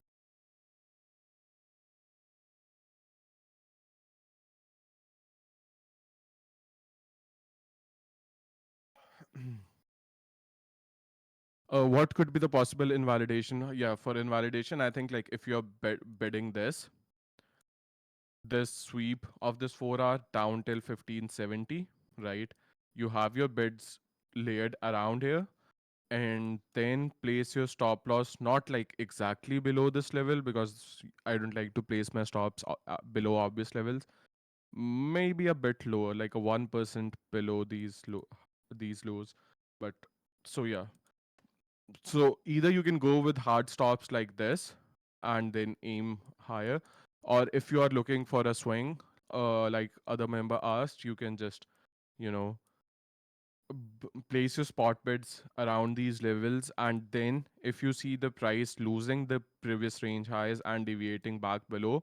What could be the possible invalidation? Yeah, for invalidation, I think like if you're bidding this sweep of this 4 hour down till 1570, right? You have your bids layered around here, and then place your stop loss not like exactly below this level because I don't like to place my stops below obvious levels. Maybe a bit lower, like a 1% below these lows. But so yeah, so either you can go with hard stops like this and then aim higher, or if you are looking for a swing, like other member asked, you can just, you know, place your spot bids around these levels, and then if you see the price losing the previous range highs and deviating back below,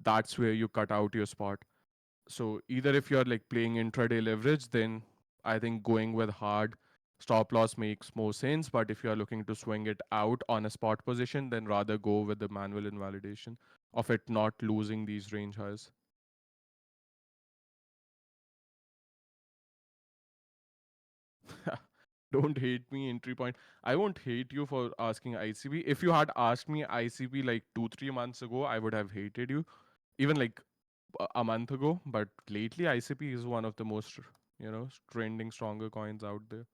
that's where you cut out your spot. So either if you're like playing intraday leverage, then I think going with hard stop loss makes more sense. But if you're looking to swing it out on a spot position, then rather go with the manual invalidation of it not losing these range highs. Don't hate me, entry point. I won't hate you for asking ICP. If you had asked me ICP like 2, 3 months ago, I would have hated you. Even like a month ago. But lately, ICP is one of the most, trending stronger coins out there.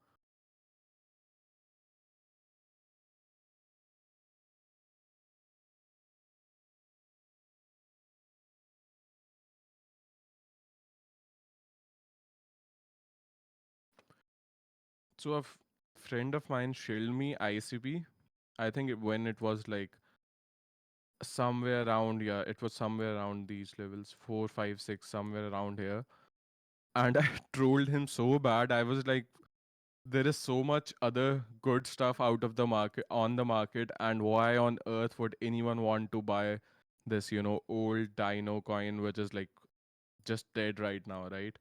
So friend of mine shilled me ICP. I think when it was like somewhere around, yeah, it was somewhere around these levels, 4, 5, 6, somewhere around here. And I trolled him so bad. I was like, there is so much other good stuff out of the market on the market, and why on earth would anyone want to buy this, old dino coin which is like just dead right now, right?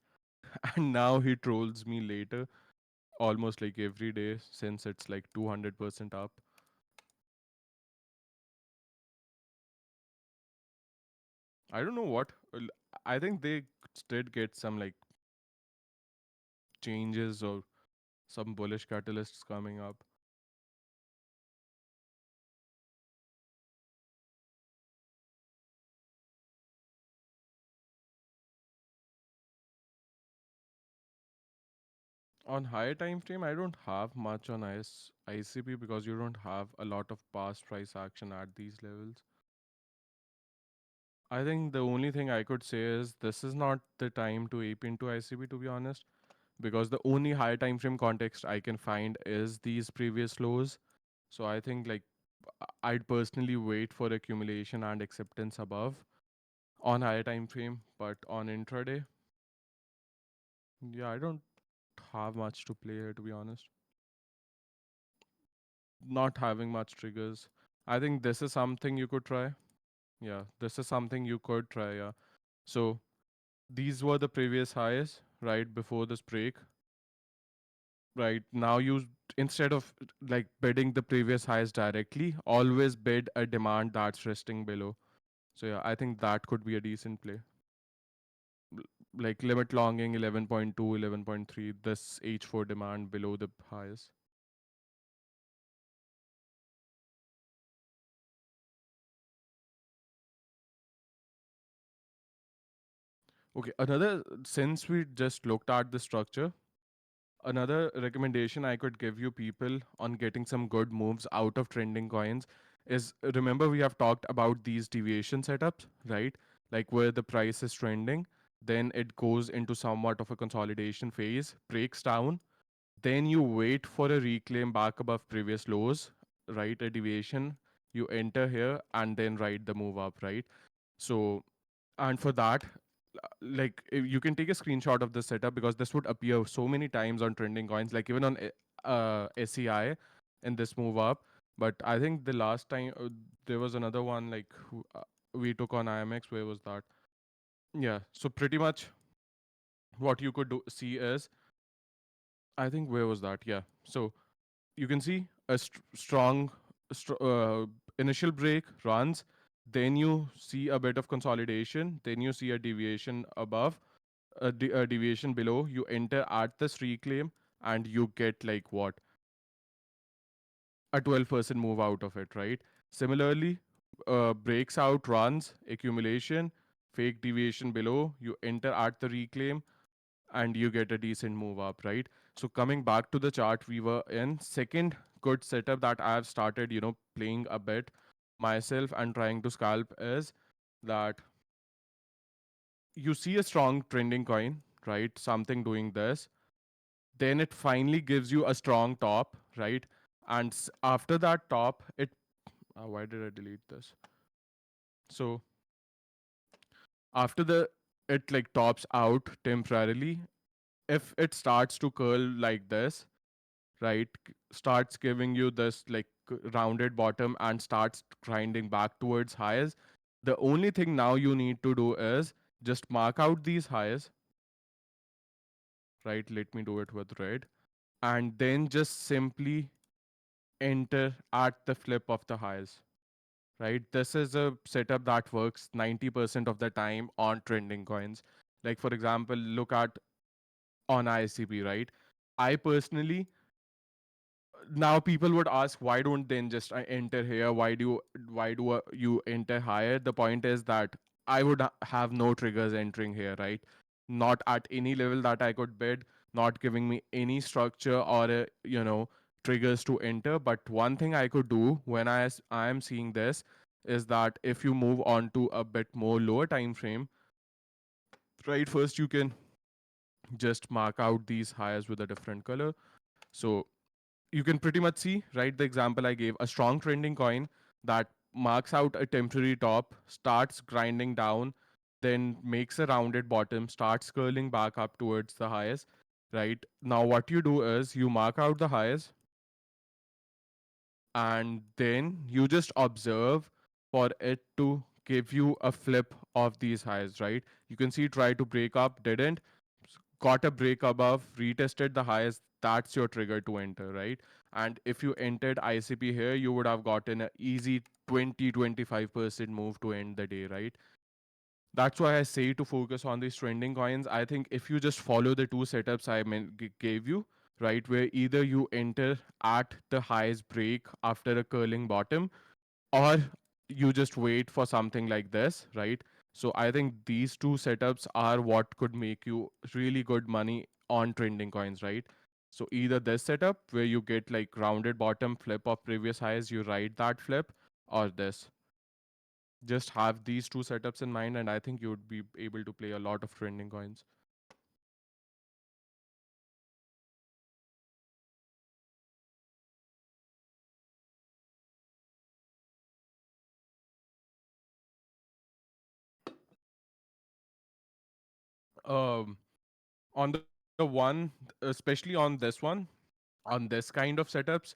And now he trolls me later, almost like every day since it's like 200% up. I don't know what. I think they did get some like changes or some bullish catalysts coming up. On higher time frame, I don't have much on ICP because you don't have a lot of past price action at these levels. I think the only thing I could say is this is not the time to ape into ICP, to be honest, because the only higher time frame context I can find is these previous lows. So I think like I'd personally wait for accumulation and acceptance above on higher time frame, but on intraday, yeah, I don't have much to play here, to be honest. Not having much triggers. I think this is something you could try. Yeah, this is something you could try. Yeah. So these were the previous highs right before this break. Right now, you instead of like bidding the previous highs directly, always bid a demand that's resting below. So yeah, I think that could be a decent play. Like limit longing 11.2, 11.3. This H4 demand below the highs. Okay, another, since we just looked at the structure, another recommendation I could give you people on getting some good moves out of trending coins is, remember we have talked about these deviation setups, right? Like where the price is trending, then it goes into somewhat of a consolidation phase, breaks down, then you wait for a reclaim back above previous lows, right? A deviation, you enter here and then ride the move up, right? So, and for that, like you can take a screenshot of this setup because this would appear so many times on trending coins, like even on SEI in this move up. But I think the last time there was another one like we took on IMX. Where was that? Yeah. So pretty much what you could see is, I think where was that? Yeah. So you can see a strong initial break runs, then you see a bit of consolidation, then you see a deviation above, a deviation below, you enter at this reclaim, and you get like what, a 12% move out of it, right? Similarly, breaks out, runs, accumulation, fake deviation below, you enter at the reclaim, and you get a decent move up, right? So coming back to the chart we were in, second good setup that I've started, playing a bit myself and trying to scalp is that you see a strong trending coin, right? Something doing this, then it finally gives you a strong top, right? And after that top, why did I delete this? So after the it like tops out temporarily, if it starts to curl like this, right, starts giving you this like rounded bottom and starts grinding back towards highs, the only thing now you need to do is just mark out these highs, right? Let me do it with red, and then just simply enter at the flip of the highs, right? This is a setup that works 90% of the time on trending coins. Like, for example, look at on ICP, right? I personally, now people would ask, why don't then just enter here? Why do you enter higher? The point is that I would have no triggers entering here, right? Not at any level that I could bid, not giving me any structure or triggers to enter. But one thing I could do when I am seeing this is that if you move on to a bit more lower time frame, right? First you can just mark out these highs with a different color, So you can pretty much see, right, the example I gave, a strong trending coin that marks out a temporary top, starts grinding down, then makes a rounded bottom, starts curling back up towards the highest, right? Now, what you do is you mark out the highest and then you just observe for it to give you a flip of these highs, right? You can see try to break up, didn't, got a break above, retested the highest, that's your trigger to enter, right? And if you entered ICP here, you would have gotten an easy 20-25% move to end the day, right? That's why I say to focus on these trending coins. I think if you just follow the two setups gave you, right, where either you enter at the highest break after a curling bottom, or you just wait for something like this, right? So I think these two setups are what could make you really good money on trending coins, right? So either this setup where you get like rounded bottom flip of previous highs, you ride that flip, or this. Just have these two setups in mind, and I think you would be able to play a lot of trending coins. Um, on the one, especially on this one, on this kind of setups,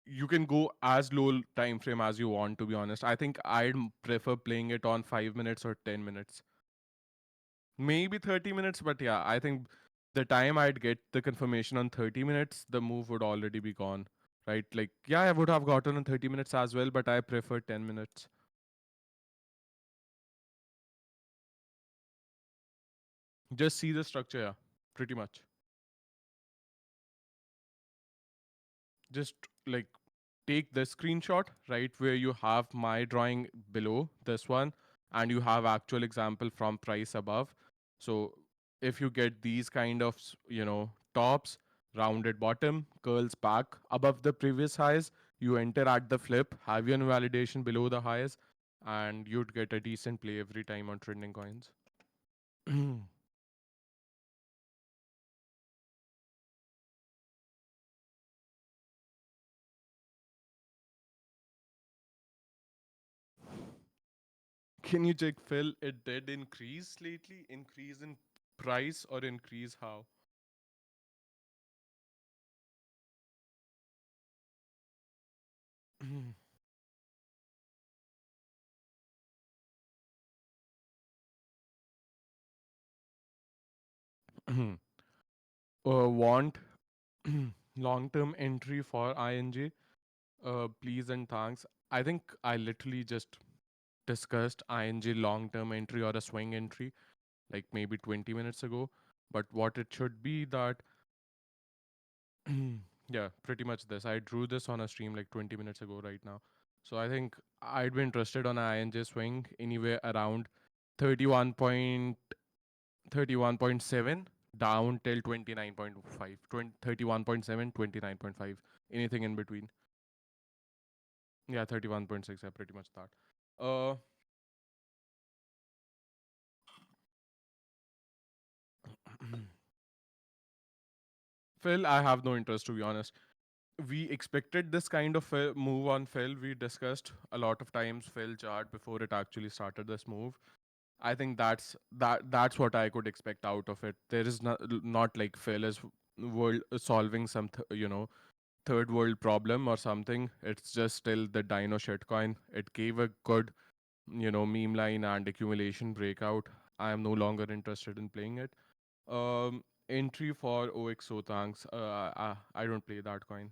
you can go as low time frame as you want. To be honest, I think I'd prefer playing it on 5 minutes or 10 minutes, maybe 30 minutes. But yeah, I think the time I'd get the confirmation on 30 minutes, the move would already be gone. Right? Like, yeah, I would have gotten on 30 minutes as well, but I prefer 10 minutes. Just see the structure, yeah, pretty much. Just like take this screenshot, right, where you have my drawing below this one and you have actual example from price above. So if you get these kind of, tops, rounded bottom, curls back above the previous highs, you enter at the flip, have your invalidation below the highs, and you'd get a decent play every time on trending coins. Can you check, Phil? It did increase lately? Increase in price or increase how? Want long term entry for INJ? Please and thanks. I think I literally just discussed INJ long term entry or a swing entry like maybe 20 minutes ago. But what it should be that, yeah, pretty much this. I drew this on a stream like 20 minutes ago right now. So I think I'd be interested on INJ swing anywhere around 31.7 down till 29.5, 31.7, 29.5, anything in between. Yeah, 31.6, yeah, pretty much that. Uh, Phil, I have no interest to be honest. We expected this kind of move on Phil. We discussed a lot of times Phil chart before it actually started this move. I think that's what I could expect out of it. There is not like Phil is world solving some third world problem or something. It's just still the Dino shitcoin. It gave a good meme line and accumulation breakout. I am no longer interested in playing it. Entry for OXO, thanks. I don't play that coin.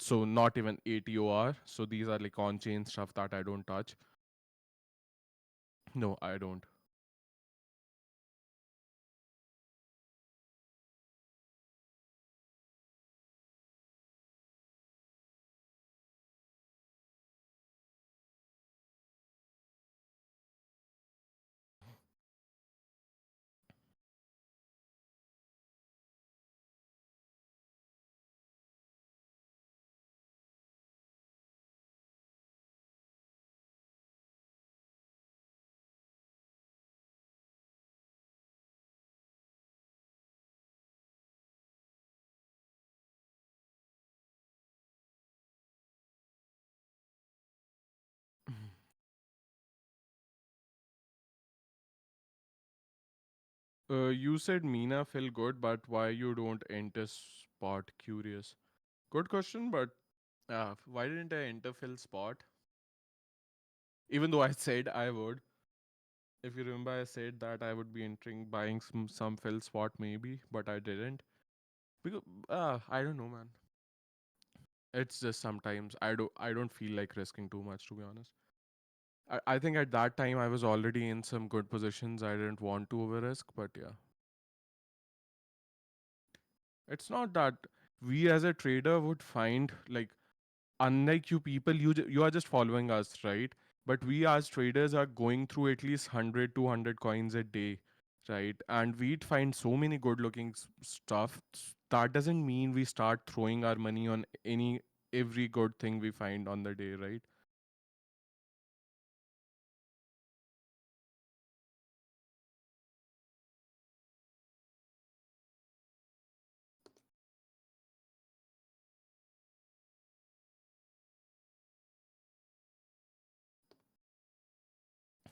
So not even ATOR. So these are like on chain stuff that I don't touch. No, I don't. You said Mina feel good, but why you don't enter spot? Curious. Good question, but why didn't I enter fill spot? Even though I said I would. If you remember, I said that I would be entering buying some fill spot maybe, but I didn't because I don't know, man. It's just sometimes I don't feel like risking too much, to be honest. I think at that time I was already in some good positions. I didn't want to over risk, but yeah, it's not that we as a trader would find like, unlike you people, you are just following us, right? But we as traders are going through at least 100 200 coins a day, right? And we'd find so many good looking stuff. That doesn't mean we start throwing our money on any every good thing we find on the day, right?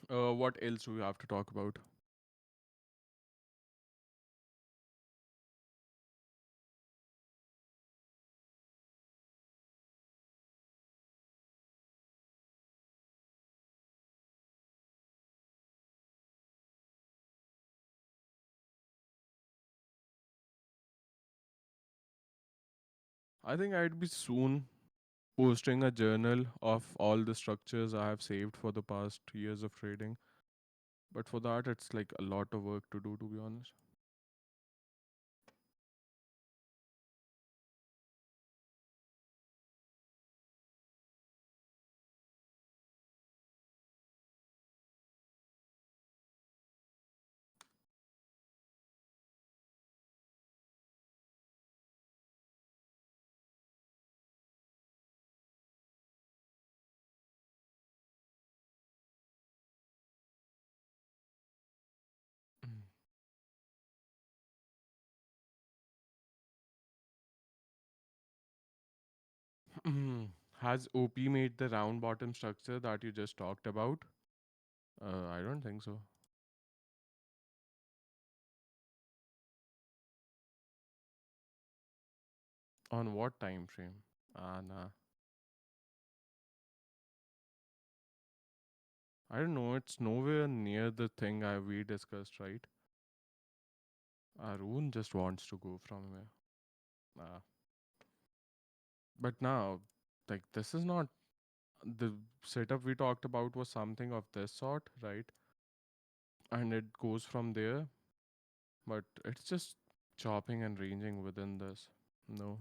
What else do we have to talk about? I think I'd be soon posting a journal of all the structures I have saved for the past years of trading. But for that, it's like a lot of work to do, to be honest. Has OP made the round bottom structure that you just talked about? I don't think so. On what time frame? Nah. I don't know. It's nowhere near the thing we discussed, right? Arun just wants to go from here. Nah. But now, like, this is not the setup we talked about was something of this sort, right? And it goes from there, but it's just chopping and ranging within this. No.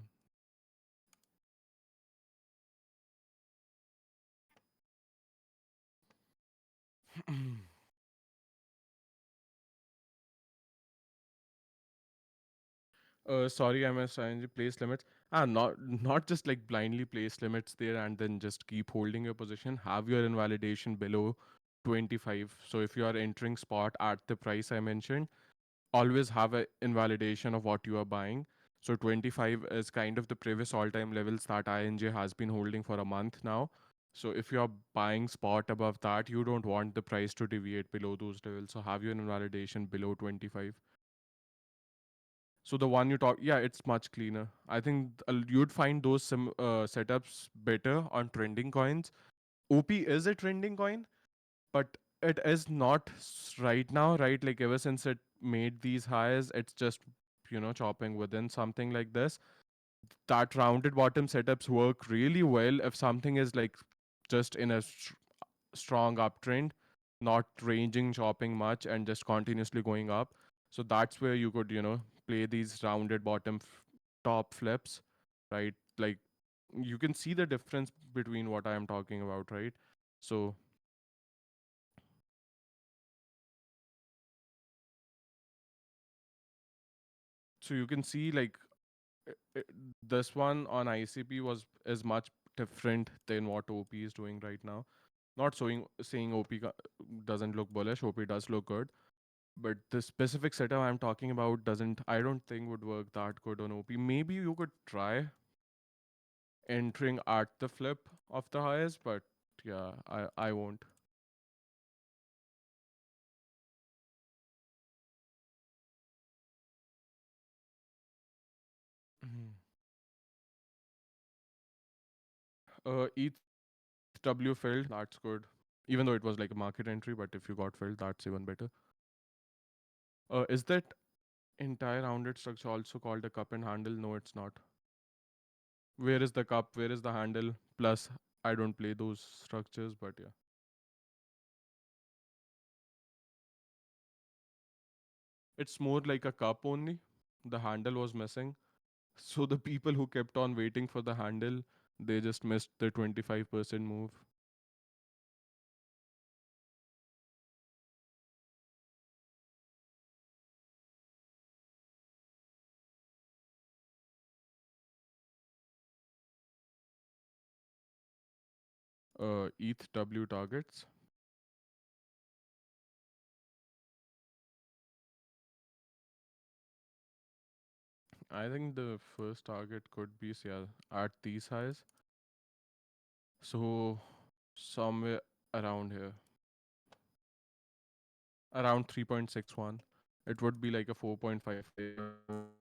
Sorry, I must ING place limits. Not just like blindly place limits there and then just keep holding your position. Have your invalidation below 25. So if you are entering spot at the price I mentioned, always have a invalidation of what you are buying. So 25 is kind of the previous all-time levels that INJ has been holding for a month now. So if you are buying spot above that, you don't want the price to deviate below those levels. So have your invalidation below 25. So the one you talk, yeah, it's much cleaner. I think you'd find those setups better on trending coins. OP is a trending coin, but it is not right now, right? Like ever since it made these highs, it's just chopping within something like this. That rounded bottom setups work really well if something is like just in a strong uptrend, not ranging, chopping much, and just continuously going up. So that's where you could, play these rounded bottom top flips, right? Like you can see the difference between what I am talking about, right? So, so you can see like this one on ICP is much different than what OP is doing right now. Not saying OP doesn't look bullish. OP does look good, but the specific setup I'm talking about doesn't. I don't think would work that good on OP. Maybe you could try entering at the flip of the highest, but yeah, I won't. ETH W filled, that's good. Even though it was like a market entry, but if you got filled, that's even better. Is that entire rounded structure also called a cup and handle? No, it's not. Where is the cup? Where is the handle? Plus, I don't play those structures, but yeah. It's more like a cup only. The handle was missing. So the people who kept on waiting for the handle, they just missed the 25% move. ETH W targets. I think the first target could be yeah, at these highs. So somewhere around here, around 3.61. It would be like a 4.55 move.